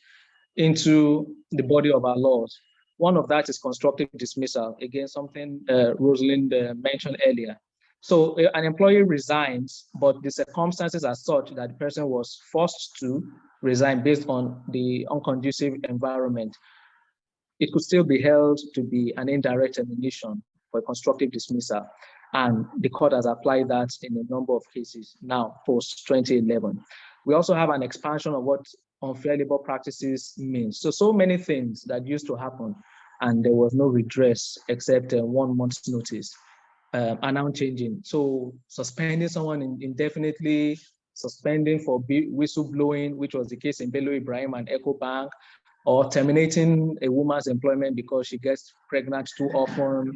into the body of our laws. One of that is constructive dismissal, again, something Rosalind mentioned earlier. So an employee resigns, but the circumstances are such that the person was forced to resign based on the unconducive environment. It could still be held to be an indirect termination for a constructive dismissal. And the court has applied that in a number of cases now, post 2011. We also have an expansion of what unfair labor practices means. So many things that used to happen and there was no redress except 1 month's notice are now changing. So suspending someone indefinitely, suspending for whistleblowing, which was the case in Bello Ibrahim and EcoBank, or terminating a woman's employment because she gets pregnant too often,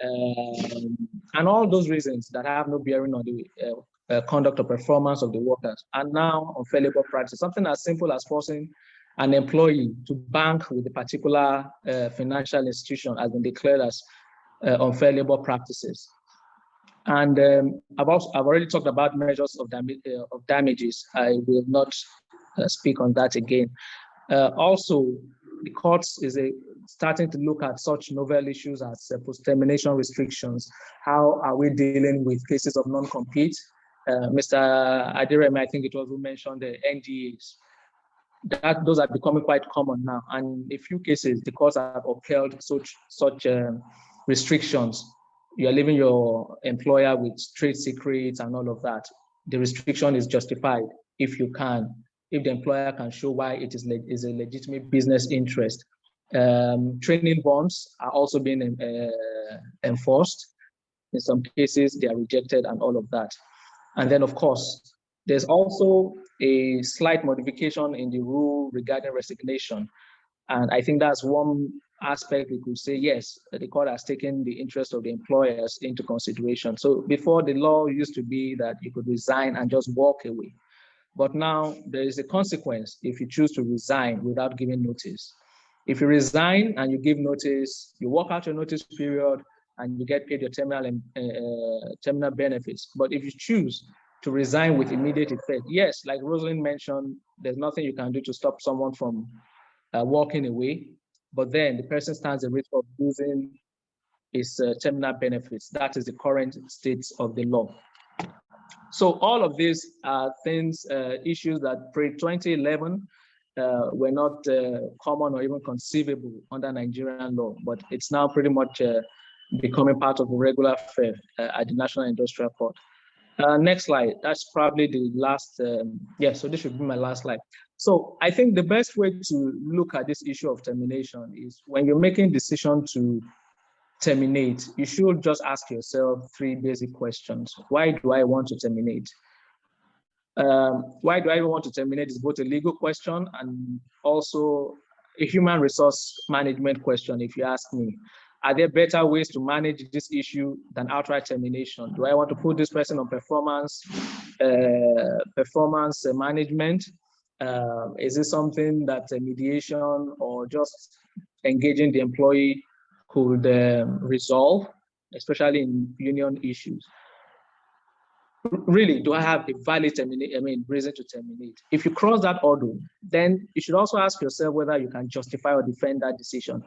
and all those reasons that have no bearing on the conduct or performance of the workers. And now unfair labor practice, something as simple as forcing an employee to bank with a particular financial institution has been declared as unfair labor practices. And I've already talked about measures of damages. I will not speak on that again. Also, the courts is starting to look at such novel issues as post-termination restrictions. How are we dealing with cases of non-compete? Mr. Adirem, I think it was who mentioned the NDAs. Those are becoming quite common now. And in a few cases, the courts have upheld such restrictions. You are leaving your employer with trade secrets and all of that. The restriction is justified if the employer can show why it is a legitimate business interest. Training bonds are also being enforced. In some cases, they are rejected and all of that. And then, of course, there's also a slight modification in the rule regarding resignation. And I think that's one aspect we could say, yes, the court has taken the interest of the employers into consideration. So before, the law used to be that you could resign and just walk away. But now there is a consequence if you choose to resign without giving notice. If you resign and you give notice, you walk out your notice period and you get paid your terminal benefits. But if you choose to resign with immediate effect, yes, like Rosalind mentioned, there's nothing you can do to stop someone from walking away. But then the person stands a risk of losing his terminal benefits. That is the current state of the law. So all of these are things, issues that pre-2011 were not common or even conceivable under Nigerian law, but it's now pretty much becoming part of the regular fare at the National Industrial Court. Next slide, that's probably the last, so this should be my last slide. So I think the best way to look at this issue of termination is when you're making decision to terminate, you should just ask yourself 3 basic questions. Why do I want to terminate? Why do I even want to terminate is both a legal question and also a human resource management question, if you ask me. Are there better ways to manage this issue than outright termination? Do I want to put this person on performance management? Is this something that mediation or just engaging the employee could resolve, especially in union issues? Really, do I have a valid reason to terminate? If you cross that hurdle, then you should also ask yourself whether you can justify or defend that decision.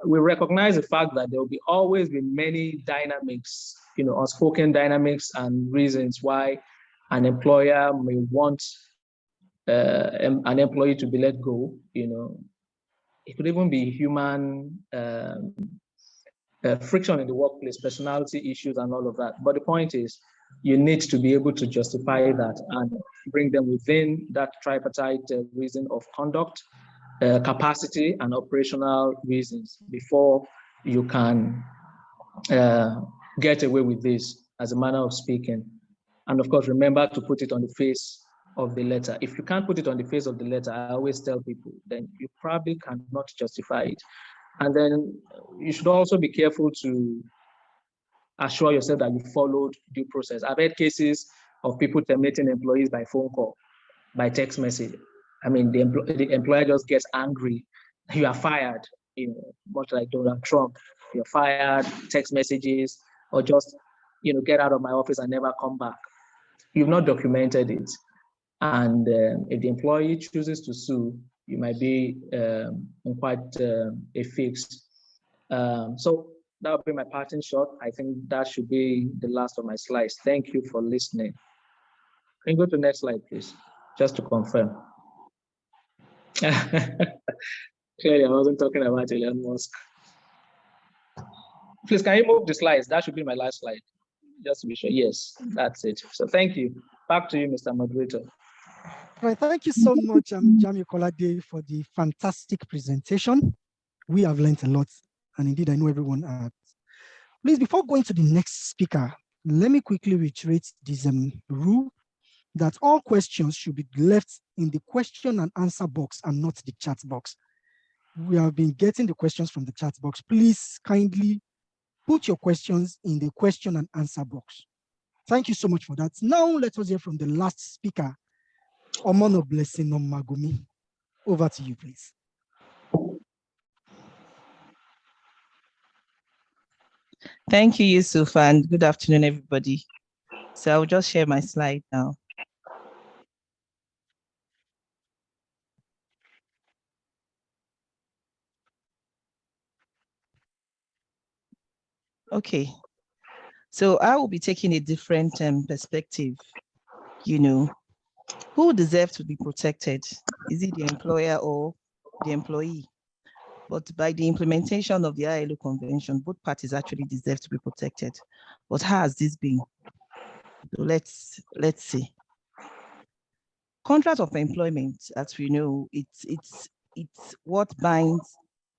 We recognize the fact that there will always be many dynamics, unspoken dynamics and reasons why an employer may want an employee to be let go. It could even be human friction in the workplace, personality issues, and all of that. But the point is, you need to be able to justify that and bring them within that tripartite reason of conduct, capacity, and operational reasons before you can get away with this, as a manner of speaking. And of course, remember to put it on the face of the letter. If you can't put it on the face of the letter, I always tell people, then you probably cannot justify it. And then you should also be careful to assure yourself that you followed due process. I've had cases of people terminating employees by phone call, by text message. I mean, the employer just gets angry. You are fired, much like Donald Trump. You're fired, text messages, or just, get out of my office and never come back. You've not documented it. And if the employee chooses to sue, you might be in quite a fix. So that would be my parting shot. I think that should be the last of my slides. Thank you for listening. Can you go to the next slide, please? Just to confirm. Clearly, I wasn't talking about Elon Musk. Please, can you move the slides? That should be my last slide. Just to be sure. Yes, that's it. So thank you. Back to you, Mr. Moderator. Right, thank you so much, Jami Kolade, for the fantastic presentation. We have learned a lot, and indeed, I know everyone has. Please, before going to the next speaker, let me quickly reiterate this rule that all questions should be left in the question and answer box and not the chat box. We have been getting the questions from the chat box. Please kindly put your questions in the question and answer box. Thank you so much for that. Now, let us hear from the last speaker, Omono Blessing Magumi. Over to you, please. Thank you, Yusuf, and good afternoon, everybody. So I'll just share my slide now. Okay, so I will be taking a different perspective. Who deserves to be protected? Is it the employer or the employee? But by the implementation of the ILO convention, both parties actually deserve to be protected. But how has this been? So let's see. Contract of employment, as we know, it's what binds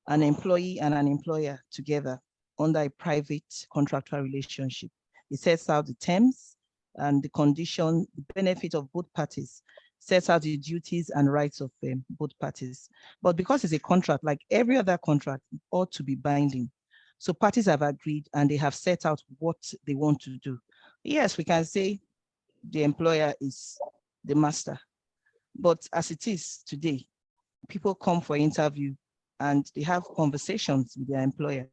an employee and an employer together under a private contractual relationship. It sets out the terms and the condition, the benefit of both parties, sets out the duties and rights of both parties. But because it's a contract, like every other contract, it ought to be binding. So parties have agreed and they have set out what they want to do. Yes, we can say the employer is the master, but as it is today, people come for interview and they have conversations with their employer.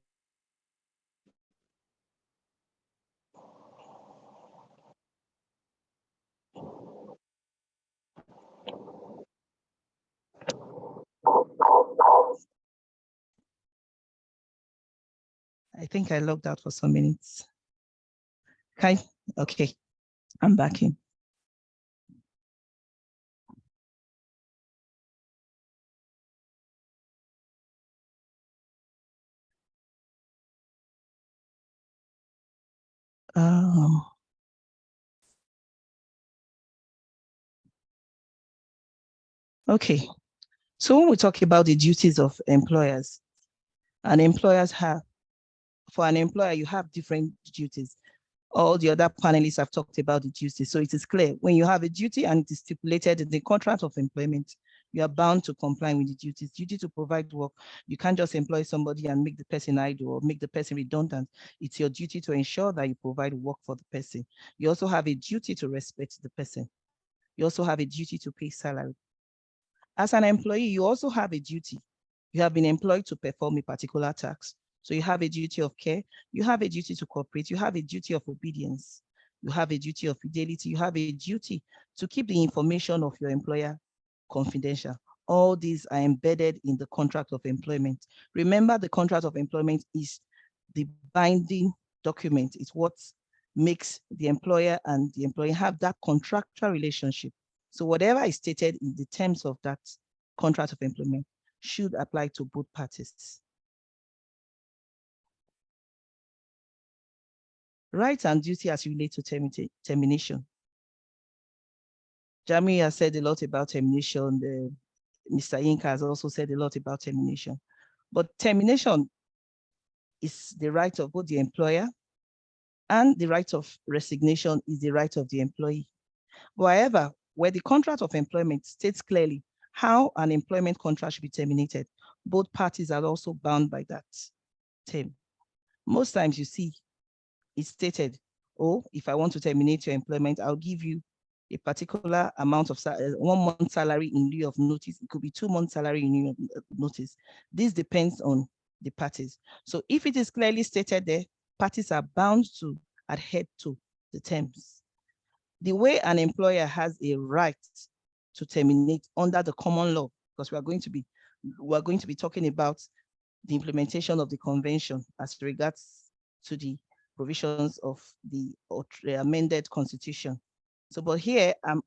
I think I logged out for some minutes. Okay, I'm back in. Okay, so when we talk about the duties of employers, and employers have, for an employer, you have different duties. All the other panelists have talked about the duty. So it is clear when you have a duty and it is stipulated in the contract of employment, you are bound to comply with the duties. Duty to provide work. You can't just employ somebody and make the person idle or make the person redundant. It's your duty to ensure that you provide work for the person. You also have a duty to respect the person. You also have a duty to pay salary. As an employee, you also have a duty. You have been employed to perform a particular task. So you have a duty of care, you have a duty to cooperate, you have a duty of obedience, you have a duty of fidelity, you have a duty to keep the information of your employer confidential. All these are embedded in the contract of employment. Remember, the contract of employment is the binding document. It's what makes the employer and the employee have that contractual relationship. So whatever is stated in the terms of that contract of employment should apply to both parties. Rights and duty as relate to termination. Jami has said a lot about termination. Mr. Inka has also said a lot about termination. But termination is the right of both the employer, and the right of resignation is the right of the employee. However, where the contract of employment states clearly how an employment contract should be terminated, both parties are also bound by that term. Most times you see it's stated, oh, if I want to terminate your employment, I'll give you a particular amount of 1 month salary in lieu of notice. It could be 2 months salary in lieu of notice. This depends on the parties. So if it is clearly stated there, parties are bound to adhere to the terms. The way an employer has a right to terminate under the common law, because we're going to be talking about the implementation of the convention as regards to the provisions of the amended constitution. So, but here I'm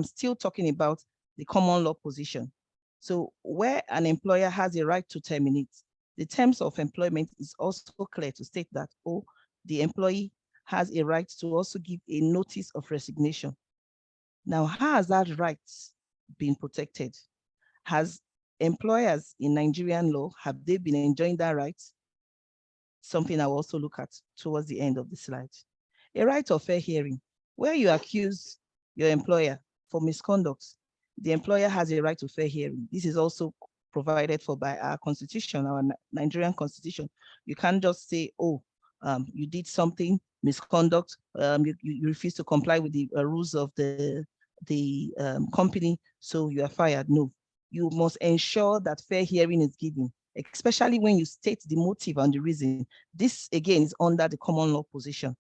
still talking about the common law position. So where an employer has a right to terminate, the terms of employment is also clear to state that, oh, the employee has a right to also give a notice of resignation. Now, how has that right been protected? Has employers in Nigerian law, have they been enjoying that right? Something I will also look at towards the end of the slide. A right of fair hearing, where you accuse your employer for misconduct, the employer has a right to fair hearing. This is also provided for by our constitution, our Nigerian constitution. You can't just say, oh, you did something, misconduct, you refuse to comply with the rules of the company, so you are fired. No, you must ensure that fair hearing is given, especially when you state the motive and the reason. This, again, is under the common law position.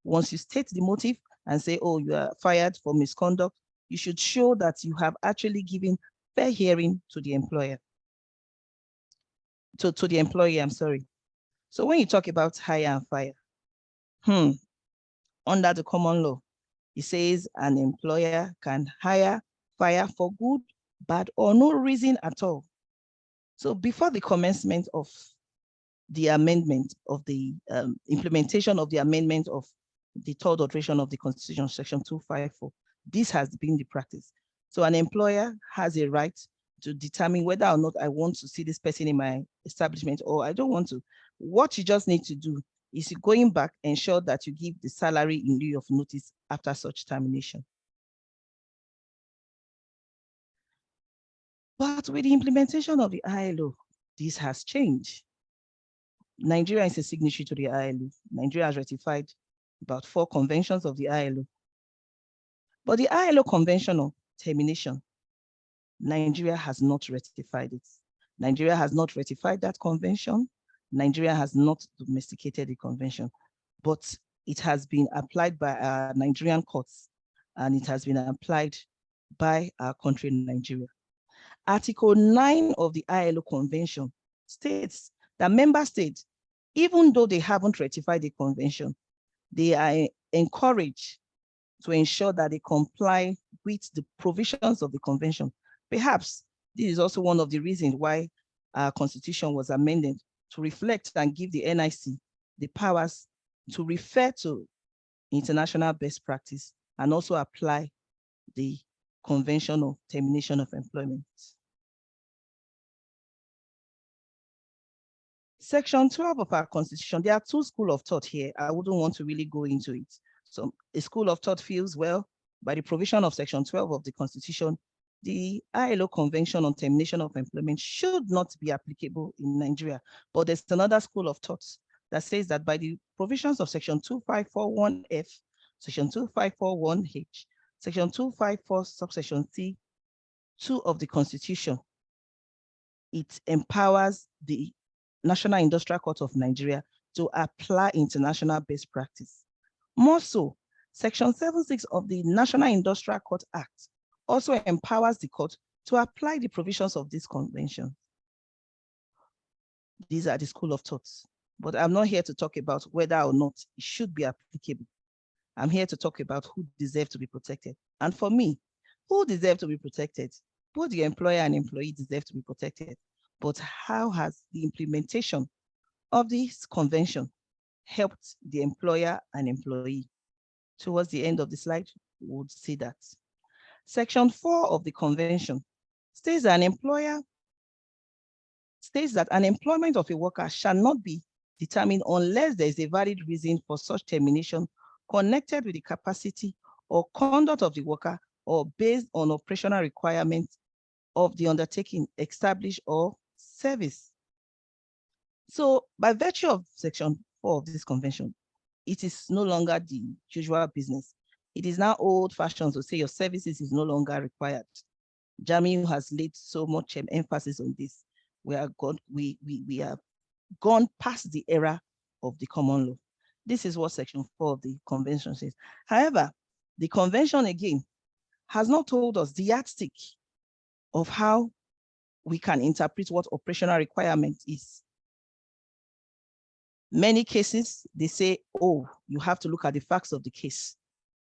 Once you state the motive and say, oh, you are fired for misconduct, you should show that you have actually given fair hearing to the employer. To the employee, I'm sorry. So when you talk about hire and fire, under the common law, it says an employer can hire, fire for good, bad, or no reason at all. So before the commencement of the amendment of the implementation of the amendment of the third alteration of the Constitution, Section 254, this has been the practice. So an employer has a right to determine whether or not I want to see this person in my establishment or I don't want to. What you just need to do is going back, ensure that you give the salary in lieu of notice after such termination. But with the implementation of the ILO, this has changed. Nigeria is a signatory to the ILO. Nigeria has ratified about 4 conventions of the ILO. But the ILO Convention on Termination, Nigeria has not ratified it. Nigeria has not ratified that convention. Nigeria has not domesticated the convention, but it has been applied by our Nigerian courts, and it has been applied by our country in Nigeria. Article 9 of the ILO Convention states that member states, even though they haven't ratified the convention, they are encouraged to ensure that they comply with the provisions of the convention. Perhaps this is also one of the reasons why our constitution was amended to reflect and give the NIC the powers to refer to international best practice and also apply the Convention of Termination of Employment. Section 12 of our Constitution, there are two schools of thought here. I wouldn't want to really go into it. So a school of thought feels, well, by the provision of Section 12 of the Constitution, the ILO Convention on Termination of Employment should not be applicable in Nigeria. But there's another school of thought that says that by the provisions of Section 2541F, Section 2541H, Section 254, subsection C, 2 of the Constitution, it empowers the National Industrial Court of Nigeria to apply international best practice. More so, Section 76 of the National Industrial Court Act also empowers the court to apply the provisions of this convention. These are the school of thoughts, but I'm not here to talk about whether or not it should be applicable. I'm here to talk about who deserves to be protected. And for me, who deserves to be protected? Both the employer and employee deserve to be protected. But how has the implementation of this convention helped the employer and employee? Towards the end of the slide, we would see that. Section 4 of the convention states that an employment of a worker shall not be determined unless there is a valid reason for such termination connected with the capacity or conduct of the worker or based on operational requirements of the undertaking, established or service. So by virtue of Section 4 of this convention, it is no longer the usual business. It is now old-fashioned to say your services is no longer required. Jamiu has laid so much emphasis on this. We have gone past the era of the common law. This is what Section 4 of the convention says. However, the convention again has not told us the yardstick of how we can interpret what operational requirement is. Many cases, they say, oh, you have to look at the facts of the case.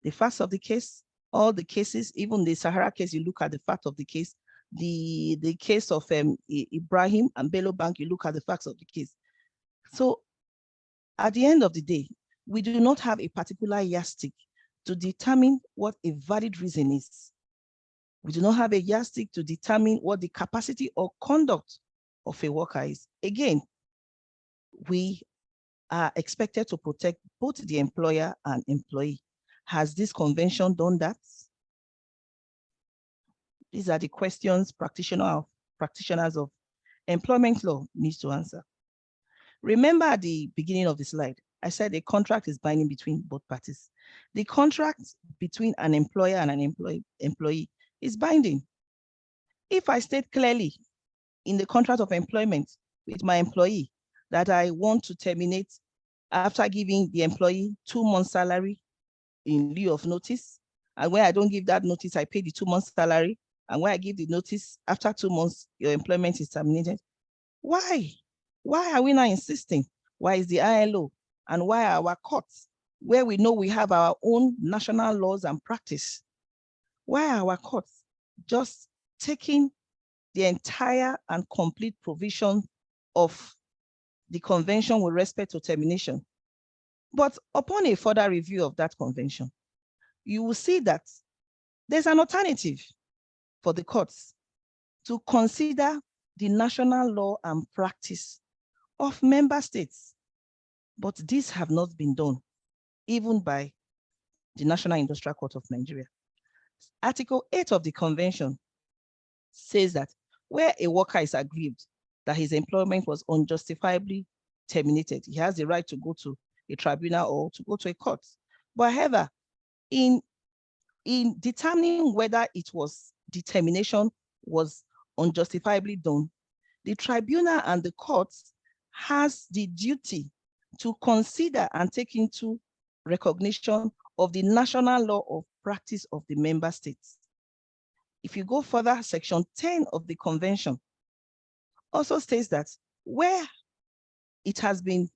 The facts of the case, all the cases, even the Sahara case, you look at the fact of the case. The case of Ibrahim and Bello Bank, you look at the facts of the case. So at the end of the day, we do not have a particular yardstick to determine what a valid reason is. We do not have a yardstick to determine what the capacity or conduct of a worker is. Again, we are expected to protect both the employer and employee. Has this convention done that? These are the questions practitioners of employment law need to answer. Remember at the beginning of the slide, I said a contract is binding between both parties. The contract between an employer and an employee is binding. If I state clearly in the contract of employment with my employee that I want to terminate after giving the employee 2 months' salary in lieu of notice, and when I don't give that notice, I pay the 2 months' salary, and when I give the notice, after 2 months, your employment is terminated. Why? Why are we not insisting? Why is the ILO and why are our courts, where we know we have our own national laws and practice, why are our courts just taking the entire and complete provision of the convention with respect to termination? But upon a further review of that convention, you will see that there's an alternative for the courts to consider the national law and practice of member states. But these have not been done, even by the National Industrial Court of Nigeria. Article 8 of the convention says that where a worker is aggrieved that his employment was unjustifiably terminated, he has the right to go to a tribunal or to go to a court. But however, in determining whether the termination was unjustifiably done, the tribunal and the courts has the duty to consider and take into recognition of the national law of practice of the member states. If you go further, Section 10 of the convention also states that where it has been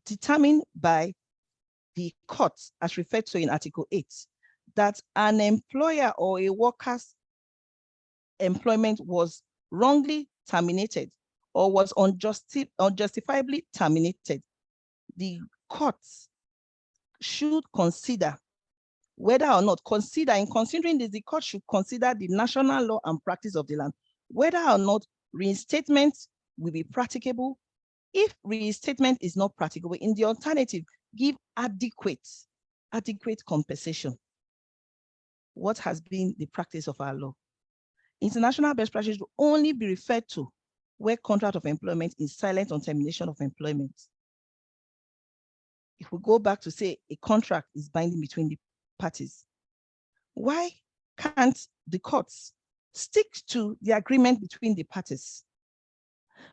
determined by the courts, as referred to in Article 8, that an employer or a worker's employment was wrongly terminated or was unjustifiably terminated, the courts should consider whether or not, in considering this, the court should consider the national law and practice of the land, whether or not reinstatement will be practicable If reinstatement is not practicable, in the alternative, give adequate compensation. What has been the practice of our law? International best practice will only be referred to where contract of employment is silent on termination of employment. If we go back to say a contract is binding between the parties, why can't the courts stick to the agreement between the parties?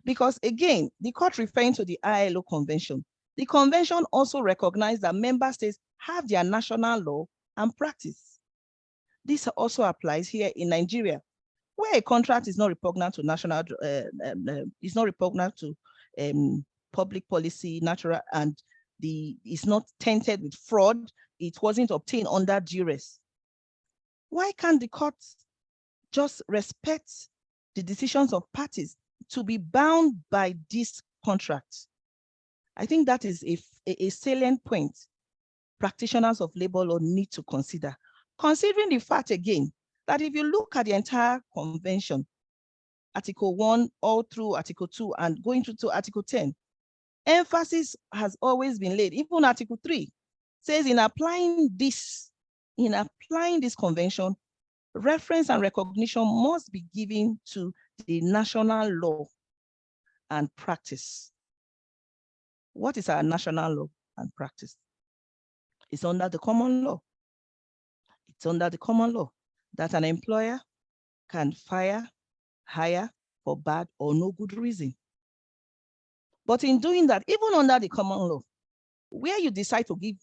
Because again, the court referring to the ILO convention, the convention also recognized that member states have their national law and practice. This also applies here in Nigeria, where a contract is not repugnant to national, is not repugnant to public policy, natural, and is not tainted with fraud. It wasn't obtained under duress. Why can't the courts just respect the decisions of parties to be bound by this contract? I think that is a salient point practitioners of labor law need to consider, considering the fact again that if you look at the entire convention, Article 1 all through Article 2 and going through to Article 10, emphasis has always been laid. Even Article 3 says in applying this convention, reference and recognition must be given to the national law and practice. What is our national law and practice? It's under the common law. It's under the common law that an employer can fire, hire for bad or no good reason. But in doing that, even under the common law, where you decide to give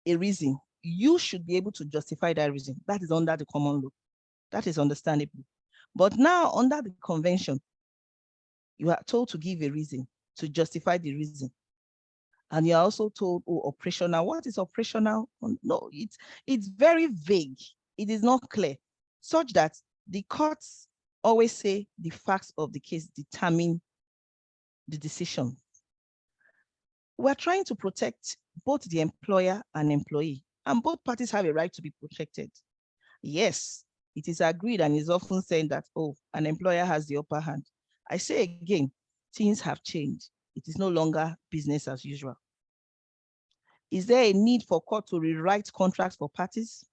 a reason, you should be able to justify that reason. That is under the common law. That is understandable. But now under the convention, you are told to give a reason, to justify the reason. And you're also told, oh, operational. What is operational? No, it's very vague. It is not clear, such that the courts always say the facts of the case determine the decision. We're trying to protect both the employer and employee, and both parties have a right to be protected. Yes, it is agreed and is often said that, oh, an employer has the upper hand. I say again, things have changed. It is no longer business as usual. Is there a need for court to rewrite contracts for parties?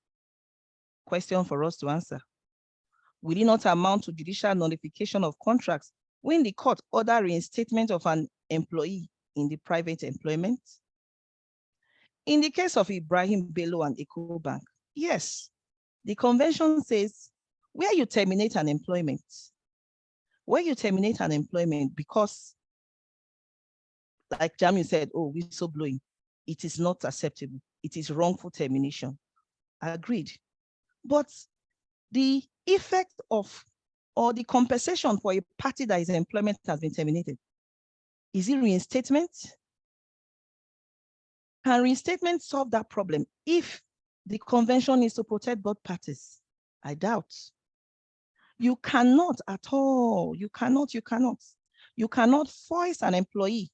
Question for us to answer. Will it not amount to judicial nullification of contracts when the court order reinstatement of an employee in the private employment? In the case of Ibrahim Bello and EcoBank, yes, the convention says where you terminate an employment, because, like Jamil said, oh, whistleblowing, it is not acceptable. It is wrongful termination. Agreed. But the effect of, or the compensation for a party that his employment has been terminated, is it reinstatement? Can reinstatement solve that problem if the convention is to protect both parties? I doubt. You cannot at all, you cannot force an employee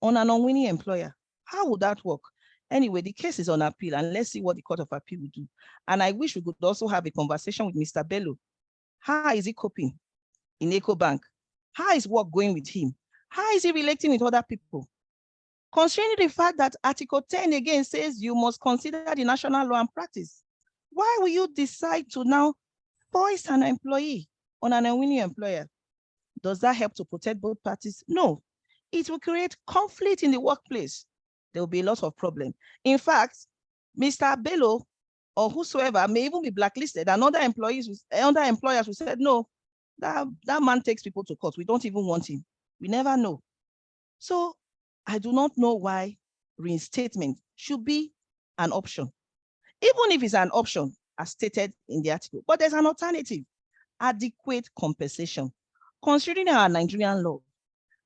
on an unwilling employer. How would that work? Anyway, the case is on appeal, and let's see what the Court of Appeal will do. And I wish we could also have a conversation with Mr. Bello. How is he coping in EcoBank? How is work going with him? How is he relating with other people? Considering the fact that Article 10 again says you must consider the national law and practice, why will you decide to now force an employee on an unwilling employer? Does that help to protect both parties? No. It will create conflict in the workplace. There will be a lot of problems. In fact, Mr. Bello or whosoever may even be blacklisted, and other employers who said, no, that man takes people to court. We don't even want him. We never know. So I do not know why reinstatement should be an option, even if it's an option as stated in the article. But there's an alternative: adequate compensation. Considering our Nigerian law,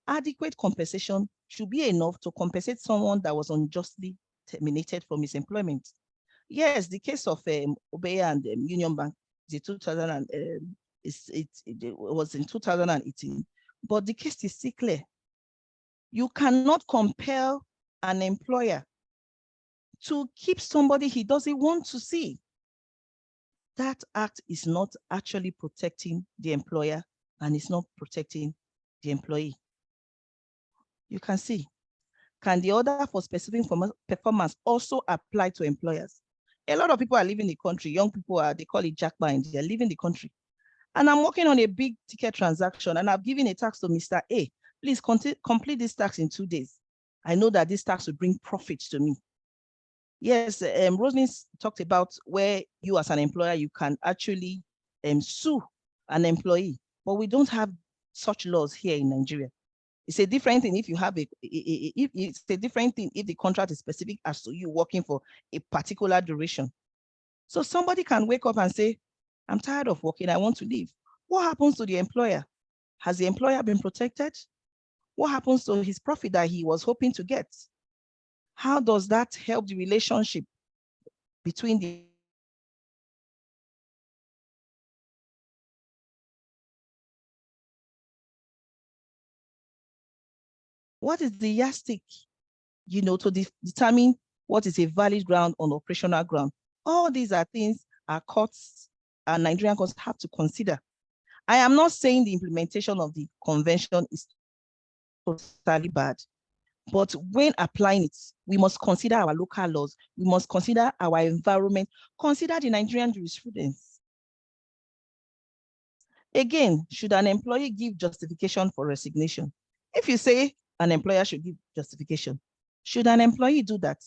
adequate compensation should be enough to compensate someone that was unjustly terminated from his employment. Yes, the case of Obeya and Union Bank is it was in 2018, but the case is still clear. You cannot compel an employer to keep somebody he doesn't want to see. That act is not actually protecting the employer and it's not protecting the employee. You can see. Can the order for specific performance also apply to employers? A lot of people are leaving the country. Young people are, they call it jackpot, they are leaving the country. And I'm working on a big ticket transaction and I've given a task to Mr. A. Please complete this task in 2 days. I know that this task will bring profit to me. Yes, Roslyn talked about where you as an employer, you can actually sue an employee, but we don't have such laws here in Nigeria. It's a different thing if you have it's a different thing if the contract is specific as to you working for a particular duration. So somebody can wake up and say, I'm tired of working, I want to leave. What happens to the employer? Has the employer been protected? What happens to his profit that he was hoping to get? How does that help the relationship between the what is the yardstick, to determine what is a valid ground on operational ground? All these are things our courts and Nigerian courts have to consider. I am not saying the implementation of the convention is totally bad, but when applying it, we must consider our local laws, we must consider our environment, consider the Nigerian jurisprudence. Again, should an employee give justification for resignation? If you say an employer should give justification, should an employee do that?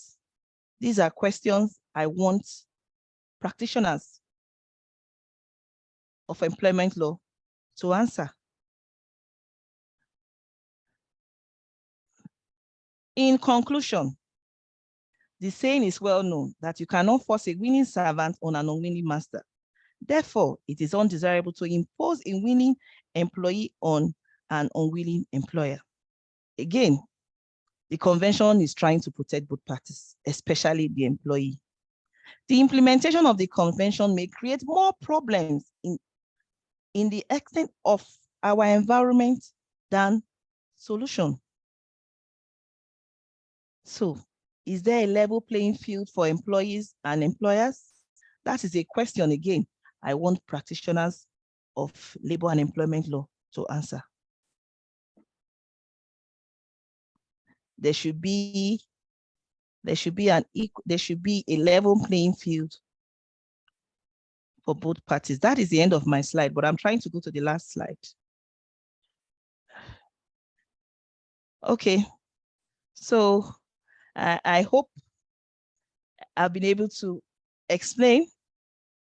These are questions I want practitioners of employment law to answer. In conclusion, the saying is well known that you cannot force a winning servant on an unwilling master. Therefore, it is undesirable to impose a winning employee on an unwilling employer. Again, the convention is trying to protect both parties, especially the employee. The implementation of the convention may create more problems in the extent of our environment than solution. So, is there a level playing field for employees and employers? That is a question, again, I want practitioners of labor and employment law to answer. There should be a level playing field for both parties. That is the end of my slide, but I'm trying to go to the last slide. Okay, so I hope I've been able to explain.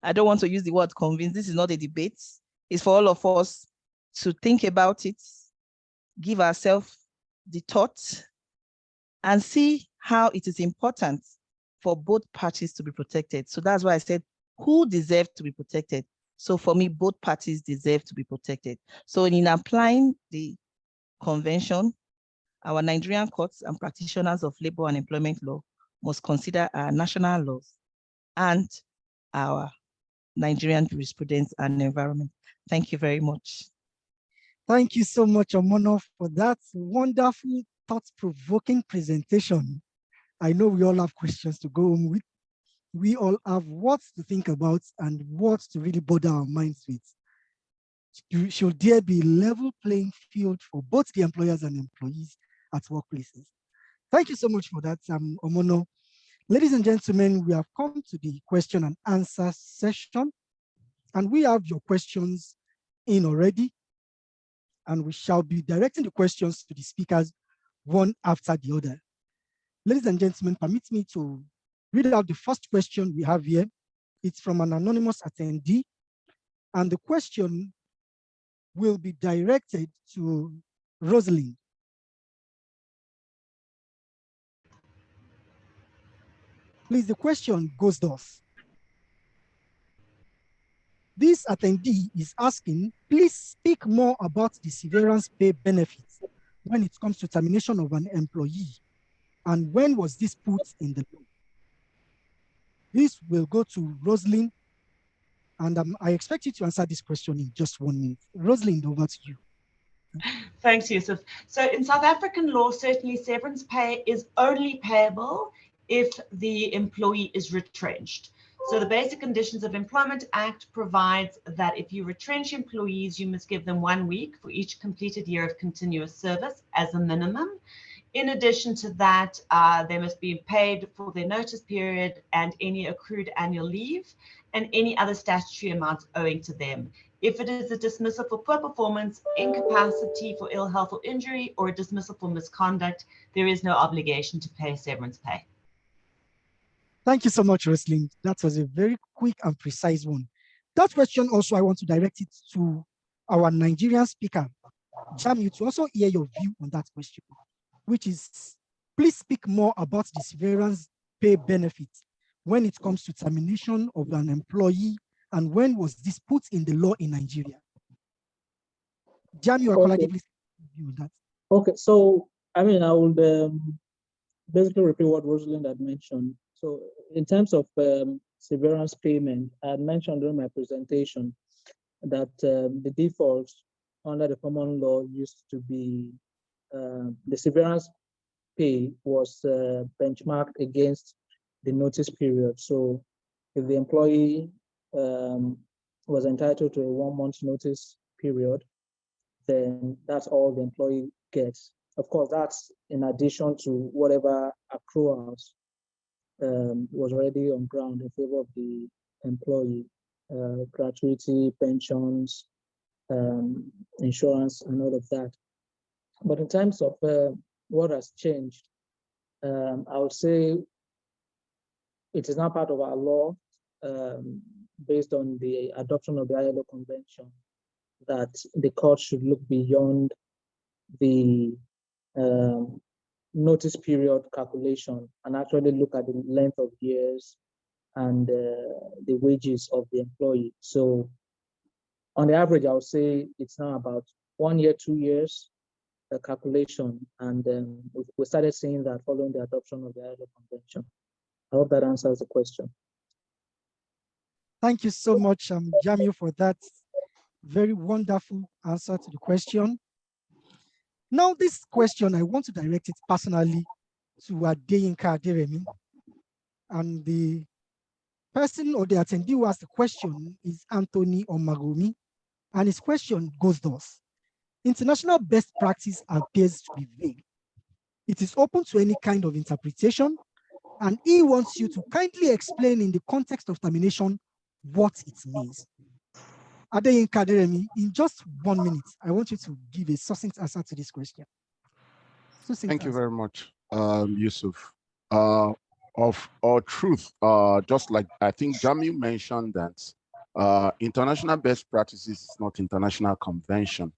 I don't want to use the word convince. This is not a debate. It's for all of us to think about it, give ourselves the thought, and see how it is important for both parties to be protected. So that's why I said, who deserves to be protected? So for me, both parties deserve to be protected. So in applying the convention, our Nigerian courts and practitioners of labor and employment law must consider our national laws and our Nigerian jurisprudence and environment. Thank you very much. Thank you so much, Omono, for that wonderful, thought-provoking presentation. I know we all have questions to go home with. We all have what to think about and what to really bother our minds with. Should there be a level playing field for both the employers and employees at workplaces? Thank you so much for that, Omono. Ladies and gentlemen, we have come to the question and answer session, and we have your questions in already, and we shall be directing the questions to the speakers one after the other. Ladies and gentlemen, permit me to read out the first question we have here. It's from an anonymous attendee, and the question will be directed to Rosalind. Please, the question goes thus. This attendee is asking, please speak more about the severance pay benefits when it comes to termination of an employee, and when was this put in the law? This will go to Rosalind, and I expect you to answer this question in just 1 minute. Rosalind, over to you. Thanks, Yusuf. So in South African law, certainly severance pay is only payable if the employee is retrenched. So the Basic Conditions of Employment Act provides that if you retrench employees, you must give them 1 week for each completed year of continuous service as a minimum. In addition to that, they must be paid for their notice period and any accrued annual leave and any other statutory amounts owing to them. If it is a dismissal for poor performance, incapacity for ill health or injury, or a dismissal for misconduct, there is no obligation to pay severance pay. Thank you so much, Rosalind. That was a very quick and precise one. That question also, I want to direct it to our Nigerian speaker, Jamiu, to also hear your view on that question, which is, please speak more about the severance pay benefit when it comes to termination of an employee, and when was this put in the law in Nigeria? Jamiu, Okay. please view on that. Okay, so I mean, I would basically repeat what Rosalind had mentioned. So in terms of severance payment, I had mentioned during my presentation that the default under the common law used to be the severance pay was benchmarked against the notice period. So if the employee was entitled to a 1 month notice period, then that's all the employee gets. Of course, that's in addition to whatever accruals was already on ground in favor of the employee, gratuity, pensions, insurance, and all of that. But in terms of what has changed, I would say it is now part of our law based on the adoption of the ILO Convention that the court should look beyond the notice period calculation and actually look at the length of years and the wages of the employee. So on the average, I would say it's now about 1 year, 2 years calculation. And we started seeing that following the adoption of the ILO Convention. I hope that answers the question. Thank you so much, Jamiu, for that very wonderful answer to the question. Now, this question, I want to direct it personally to Adeyinka Aderemi. And the person or the attendee who asked the question is Anthony Omagomi. And his question goes thus: international best practice appears to be vague. It is open to any kind of interpretation, and he wants you to kindly explain in the context of termination what it means. Adeyinka Aderemi, in just 1 minute, I want you to give a succinct answer to this question. Thank you very much, Yusuf. Of truth, just like I think Jamiu mentioned that international best practices is not international convention.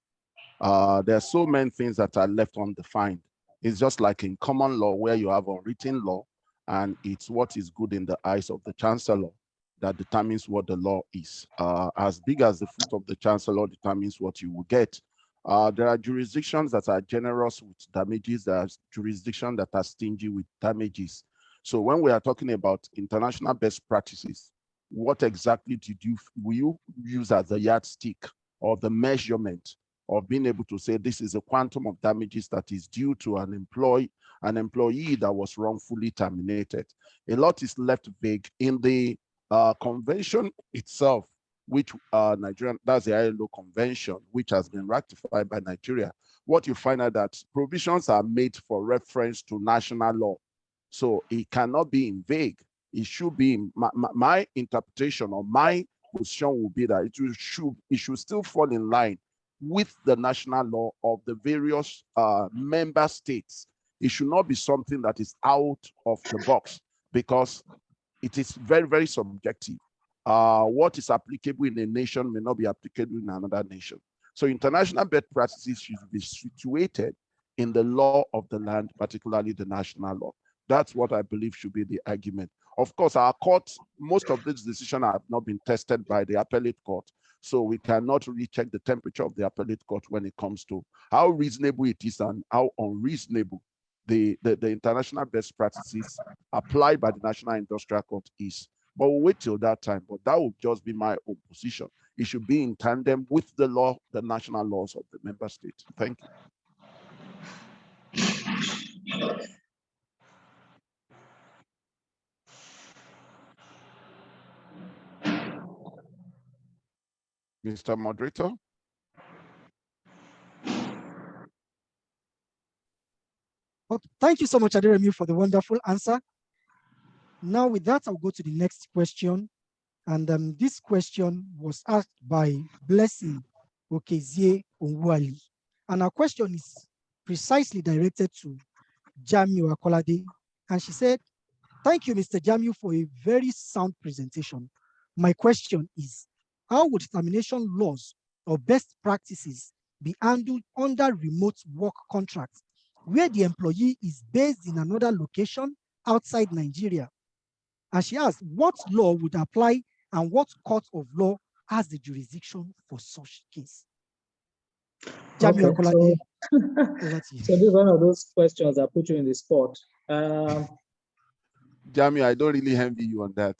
There are so many things that are left undefined. It's just like in common law where you have unwritten law, and it's what is good in the eyes of the chancellor that determines what the law is. As big as the foot of the chancellor determines what you will get. There are jurisdictions that are generous with damages. There are jurisdictions that are stingy with damages. So when we are talking about international best practices, what exactly will you use as the yardstick or the measurement of being able to say this is a quantum of damages that is due to an employee that was wrongfully terminated? A lot is left vague in the convention itself, which that's the ILO convention, which has been ratified by Nigeria. What you find out that provisions are made for reference to national law. So it cannot be in vague. It should be in my interpretation, or my position will be that it should still fall in line with the national law of the various member states. It should not be something that is out of the box, because it is very, very subjective. What is applicable in a nation may not be applicable in another nation. So international best practices should be situated in the law of the land, particularly the national law. That's what I believe should be the argument. Of course, our court, most of these decisions have not been tested by the appellate court. So we cannot really check the temperature of the appellate court when it comes to how reasonable it is and how unreasonable the international best practices applied by the National Industrial Court is. But we'll wait till that time. But that would just be my own position. It should be in tandem with the law, the national laws of the member states. Thank you. Mr. Moderator. Well, thank you so much, Aderemi, for the wonderful answer. Now, with that, I'll go to the next question. And this question was asked by Blessing Okezie Onwali. And our question is precisely directed to Jamiu Akolade. And she said, "Thank you, Mr. Jamiu, for a very sound presentation. My question is, how would termination laws or best practices be handled under remote work contracts where the employee is based in another location outside Nigeria?" And she asked, what law would apply and what court of law has the jurisdiction for such case? Jamiu Akolade, over to you. So this is one of those questions that put you in the spot. Jamie, I don't really envy you on that.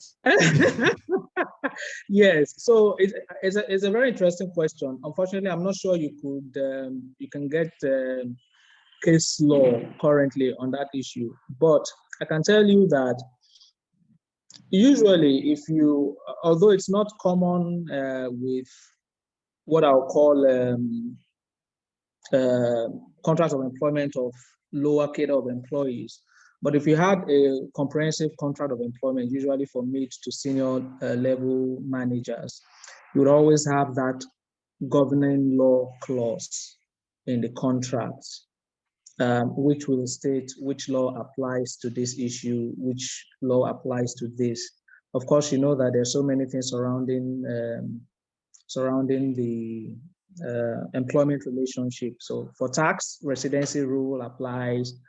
Yes, so it's a very interesting question. Unfortunately, I'm not sure you can get case law currently on that issue, but I can tell you that usually, although it's not common with what I'll call contracts of employment of lower cadre of employees, but if you had a comprehensive contract of employment, usually for mid to senior level managers, you would always have that governing law clause in the contract, which will state which law applies to this issue, which law applies to this. Of course, you know that there's so many things surrounding the employment relationship. So for tax, residency rule applies.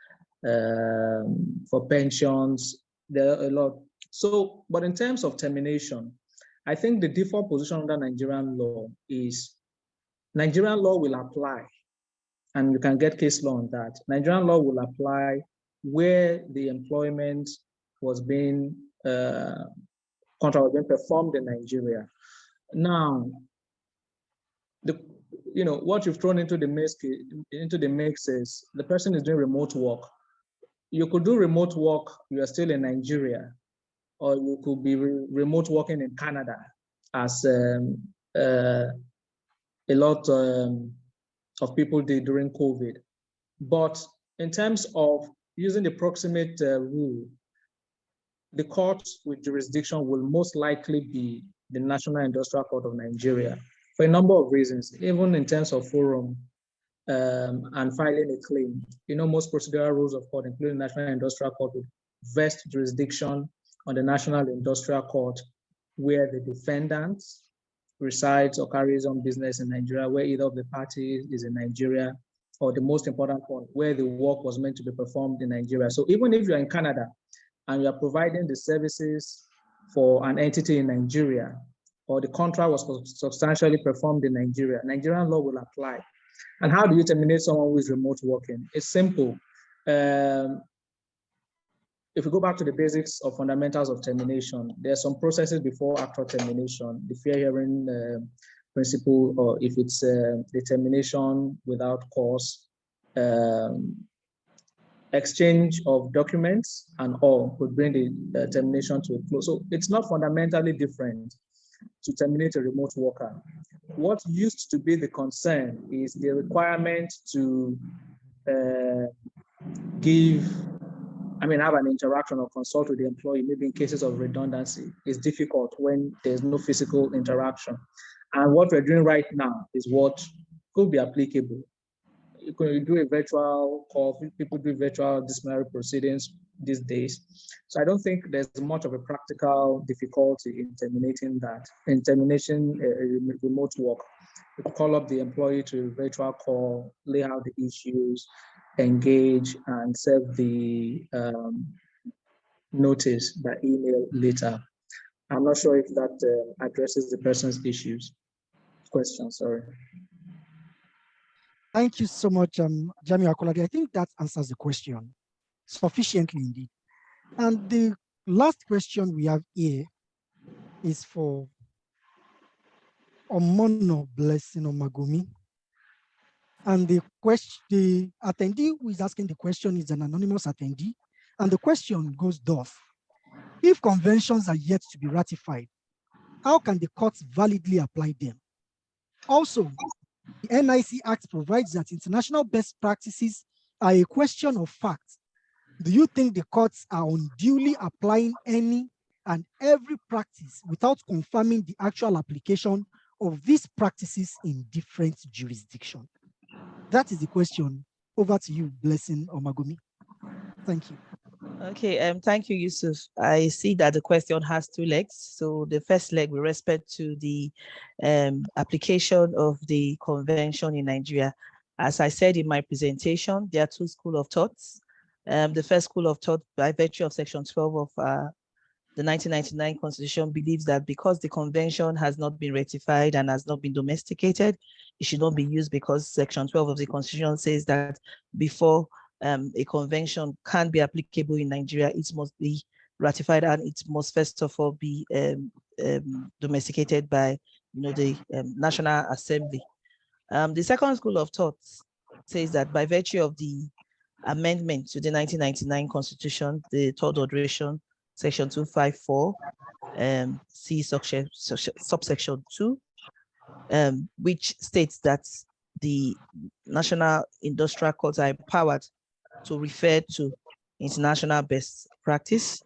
For pensions, there are a lot. So, but in terms of termination, I think the default position under Nigerian law is Nigerian law will apply, and you can get case law on that. Nigerian law will apply where the employment was being contract was being performed in Nigeria. Now, what you've thrown into the mix is the person is doing remote work. You could do remote work, you are still in Nigeria, or you could be remote working in Canada, as a lot of people did during COVID. But in terms of using the proximate rule, the court with jurisdiction will most likely be the National Industrial Court of Nigeria for a number of reasons, even in terms of forum. And filing a claim. Most procedural rules of court, including National Industrial Court, would vest jurisdiction on the National Industrial Court where the defendant resides or carries on business in Nigeria, where either of the parties is in Nigeria, or the most important point, where the work was meant to be performed in Nigeria. So even if you're in Canada and you're providing the services for an entity in Nigeria, or the contract was substantially performed in Nigeria, Nigerian law will apply. And how do you terminate someone who is remote working? It's simple. If we go back to the basics of fundamentals of termination, there are some processes before actual termination, the fair hearing principle, or if it's the termination without cause, exchange of documents and all could bring the termination to a close. So it's not fundamentally different to terminate a remote worker. What used to be the concern is the requirement to have an interaction or consult with the employee, maybe in cases of redundancy. It's difficult when there's no physical interaction. And what we're doing right now is what could be applicable. You can do a virtual call, people do virtual disciplinary proceedings these days. So I don't think there's much of a practical difficulty in terminating that. In termination remote work, you can call up the employee to a virtual call, lay out the issues, engage, and serve the notice by email later. I'm not sure if that addresses the person's question, sorry. Thank you so much, Jamiu Akolade. I think that answers the question sufficiently indeed. And the last question we have here is for Omono Blessing Omagumi. And the attendee who is asking the question is an anonymous attendee. And the question goes thus: if conventions are yet to be ratified, how can the courts validly apply them? Also, the NIC Act provides that international best practices are a question of fact, do you think the courts are unduly applying any and every practice without confirming the actual application of these practices in different jurisdictions? That is the question. Over to you, Blessing Omagumi. Thank you. Okay, thank you, Yusuf. I see that the question has two legs. So the first leg with respect to the application of the convention in Nigeria. As I said in my presentation, there are two schools of thoughts. The first school of thought, by virtue of Section 12 of the 1999 Constitution, believes that because the convention has not been ratified and has not been domesticated, it should not be used, because Section 12 of the Constitution says that before a convention can be applicable in Nigeria, it must be ratified and it must first of all be domesticated by the National Assembly. The second school of thought says that by virtue of the amendment to the 1999 Constitution, the third alteration, Section 254, C subsection 2, which states that the national industrial courts are empowered to refer to international best practice,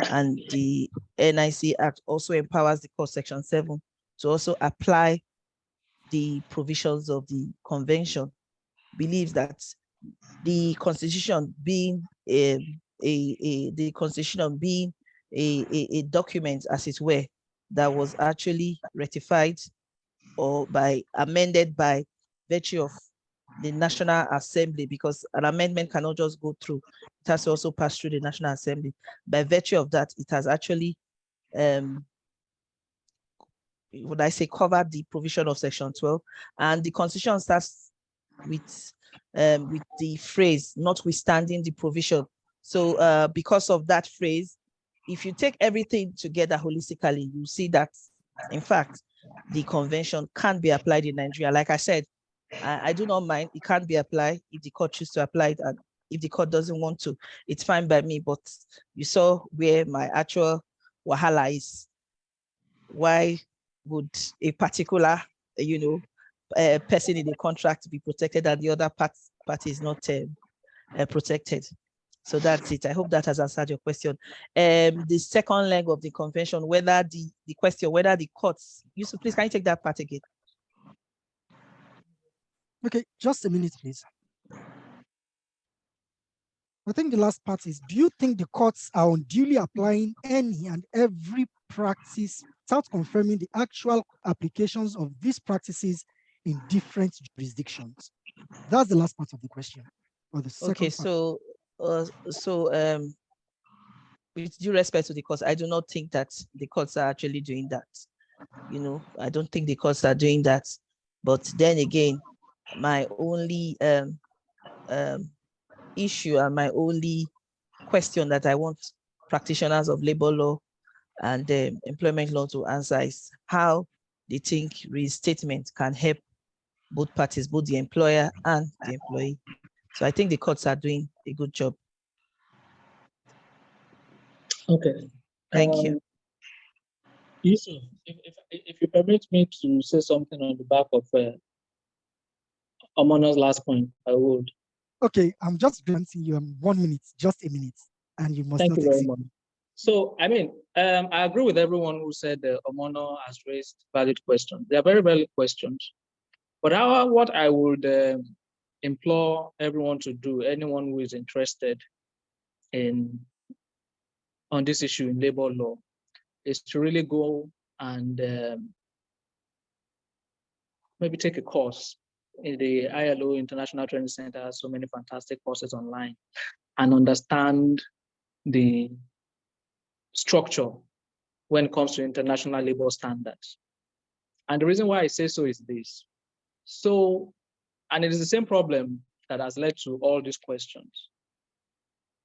and the NIC Act also empowers the court, Section 7, to also apply the provisions of the convention. Believes that the Constitution being a document, as it were, that was actually ratified or amended by virtue of the National Assembly, because an amendment cannot just go through, it has to also pass through the National Assembly. By virtue of that, it has actually, would I say, covered the provision of Section 12, and the Constitution starts with the phrase, notwithstanding the provision. So because of that phrase, if you take everything together holistically, you see that, in fact, the convention can be applied in Nigeria. Like I said, I do not mind. It can't be applied if the court chooses to apply it, and if the court doesn't want to, it's fine by me. But you saw where my actual wahala is. Why would a particular, person in the contract be protected and the other party is not protected? So that's it. I hope that has answered your question. The second leg of the convention, whether the courts, Yusuf, please, can you take that part again? Okay, just a minute, please. I think the last part is, do you think the courts are unduly applying any and every practice without confirming the actual applications of these practices in different jurisdictions? That's the last part of the question. Or the second okay, part. With due respect to the courts, I do not think that the courts are actually doing that. I don't think the courts are doing that. But then again, my only issue and my only question that I want practitioners of labor law and employment law to answer is how they think restatement can help both parties, both the employer and the employee. So I think the courts are doing a good job. Okay. Thank you. Yusuf, if you permit me to say something on the back of Omono's last point, I would. Okay, I'm just granting you 1 minute, just a minute, and you must Thank not you very exceed. much. So, I mean, I agree with everyone who said Omono has raised valid questions. They are very valid questions. But what I would implore everyone to do, anyone who is interested on this issue in labor law, is to really go and maybe take a course in the ILO International Training Center. Has so many fantastic courses online, and understand the structure when it comes to international labor standards. And the reason why I say so is this. So, and it is the same problem that has led to all these questions.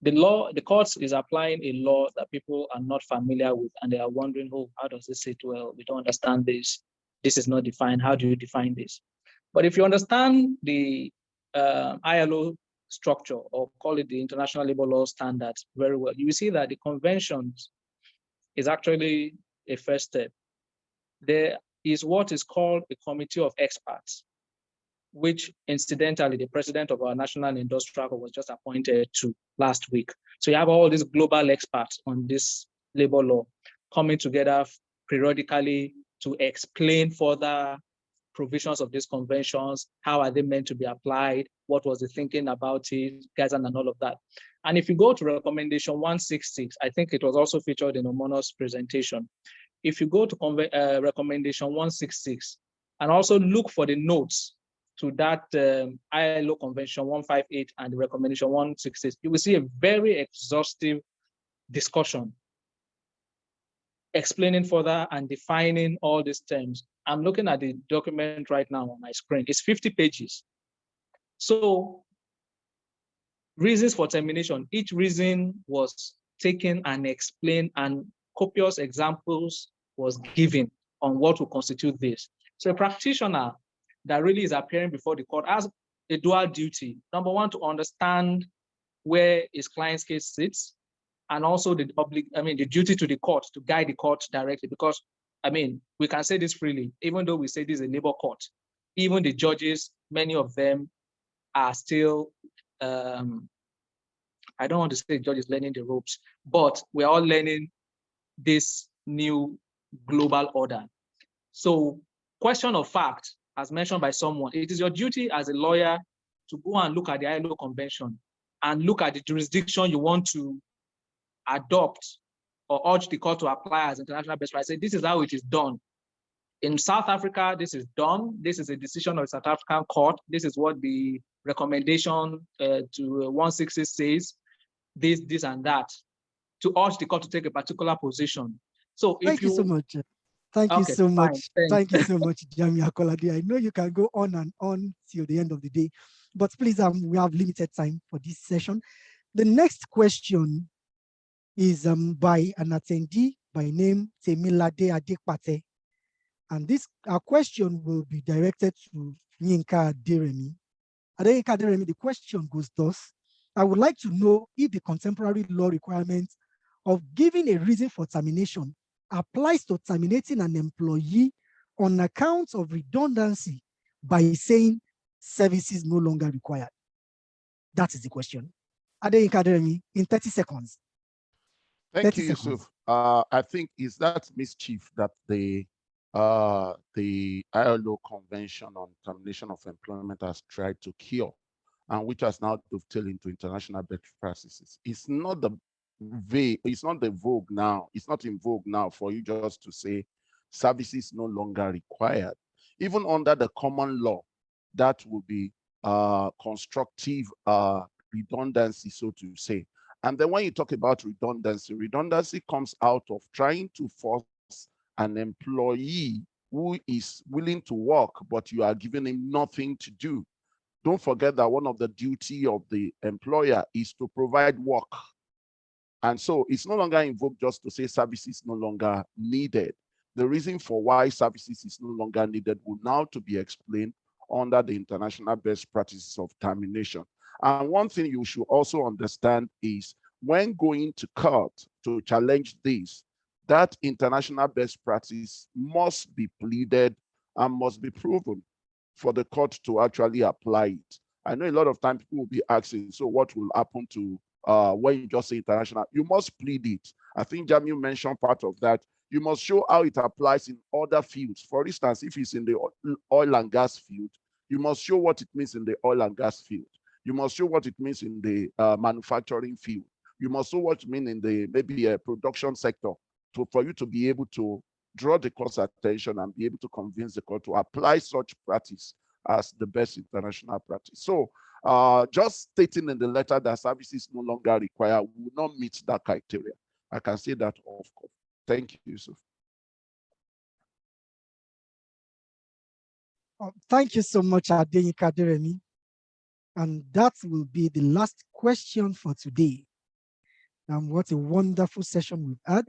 The courts is applying a law that people are not familiar with, and they are wondering, oh, how does this sit well? We don't understand this. This is not defined. How do you define this? But if you understand the ILO structure, or call it the International Labor Law Standards, very well, you will see that the conventions is actually a first step. There is what is called a committee of experts which incidentally, the president of our National Industrial Court was just appointed to last week. So you have all these global experts on this labor law coming together periodically to explain further provisions of these conventions, how are they meant to be applied, what was the thinking about it, guys, and all of that. And if you go to recommendation 166, I think it was also featured in Omono's presentation. If you go to recommendation 166, and also look for the notes to that ILO Convention 158 and the recommendation 166, you will see a very exhaustive discussion explaining further and defining all these terms. I'm looking at the document right now on my screen. It's 50 pages. So reasons for termination, each reason was taken and explained, and copious examples was given on what will constitute this. So a practitioner that really is appearing before the court has a dual duty. Number one, to understand where his client's case sits, and also the duty to the court to guide the court directly. Because, we can say this freely, even though we say this is a labor court, even the judges, many of them are still, I don't want to say judges learning the ropes, but we're all learning this new global order. So, question of fact, as mentioned by someone, it is your duty as a lawyer to go and look at the ILO Convention and look at the jurisdiction you want to adopt or urge the court to apply as international best practice. This is how it is done. In South Africa, this is done. This is a decision of the South African court. This is what the recommendation to 160 says, this and that, to urge the court to take a particular position. So Thank you so much. Thank you so much. Thank you so much, Jami Akolade. I know you can go on and on till the end of the day, but please, we have limited time for this session. The next question is by an attendee by name Temilade Adekpate. And this question will be directed to Yinka Aderemi. Yinka Aderemi, the question goes thus: I would like to know if the contemporary law requirement of giving a reason for termination applies to terminating an employee on account of redundancy by saying services no longer required. That is the question. Yinka Aderemi, in 30 seconds. Thank you, Yusuf. I think is that mischief that the ILO Convention on Termination of Employment has tried to cure, and which has now dovetailed into international best practices. It's not the vogue now. It's not in vogue now for you just to say services no longer required. Even under the common law, that would be constructive redundancy, so to say. And then when you talk about redundancy, redundancy comes out of trying to force an employee who is willing to work, but you are giving him nothing to do. Don't forget that one of the duty of the employer is to provide work. And so it's no longer invoked just to say services no longer needed. The reason for why services is no longer needed will now to be explained under the international best practices of termination. And one thing you should also understand is when going to court to challenge this, that international best practice must be pleaded and must be proven for the court to actually apply it. I know a lot of times people will be asking, so what will happen to when you just say international? You must plead it. I think Jamil mentioned part of that. You must show how it applies in other fields. For instance, if it's in the oil and gas field, you must show what it means in the oil and gas field. You must show what it means in the manufacturing field. You must show what it means in the maybe a production sector for you to be able to draw the court's attention and be able to convince the court to apply such practice as the best international practice. So just stating in the letter that services no longer required will not meet that criteria. I can say that of course. Thank you, Yusuf. Thank you so much, Yinka Aderemi. And that will be the last question for today. What a wonderful session we've had.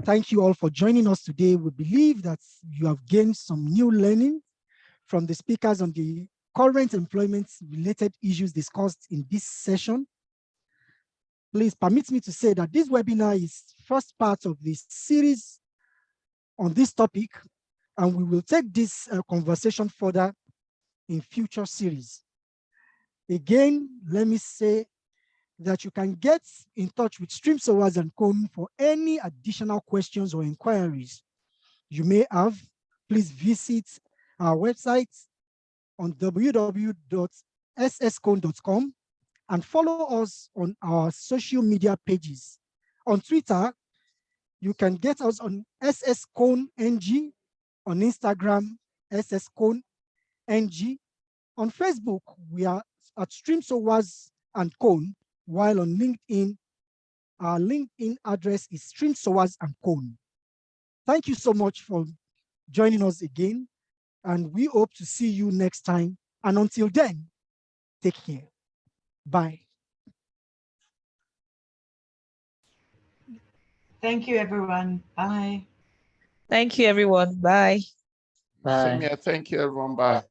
Thank you all for joining us today. We believe that you have gained some new learning from the speakers on the current employment-related issues discussed in this session. Please permit me to say that this webinar is first part of this series on this topic, and we will take this conversation further in future series. Again, let me say that you can get in touch with Stream Sowers and Co for any additional questions or inquiries you may have. Please visit our website on www.sscone.com and follow us on our social media pages. On Twitter, you can get us on ssconeng, on Instagram, ssconeng. On Facebook, we are at Stream Sowers and Cone, while on LinkedIn, our LinkedIn address is Stream Sowers and Cone. Thank you so much for joining us again, and we hope to see you next time. And until then, take care. Bye. Thank you, everyone. Bye. Thank you, everyone. Bye. Same here. Thank you, everyone. Bye.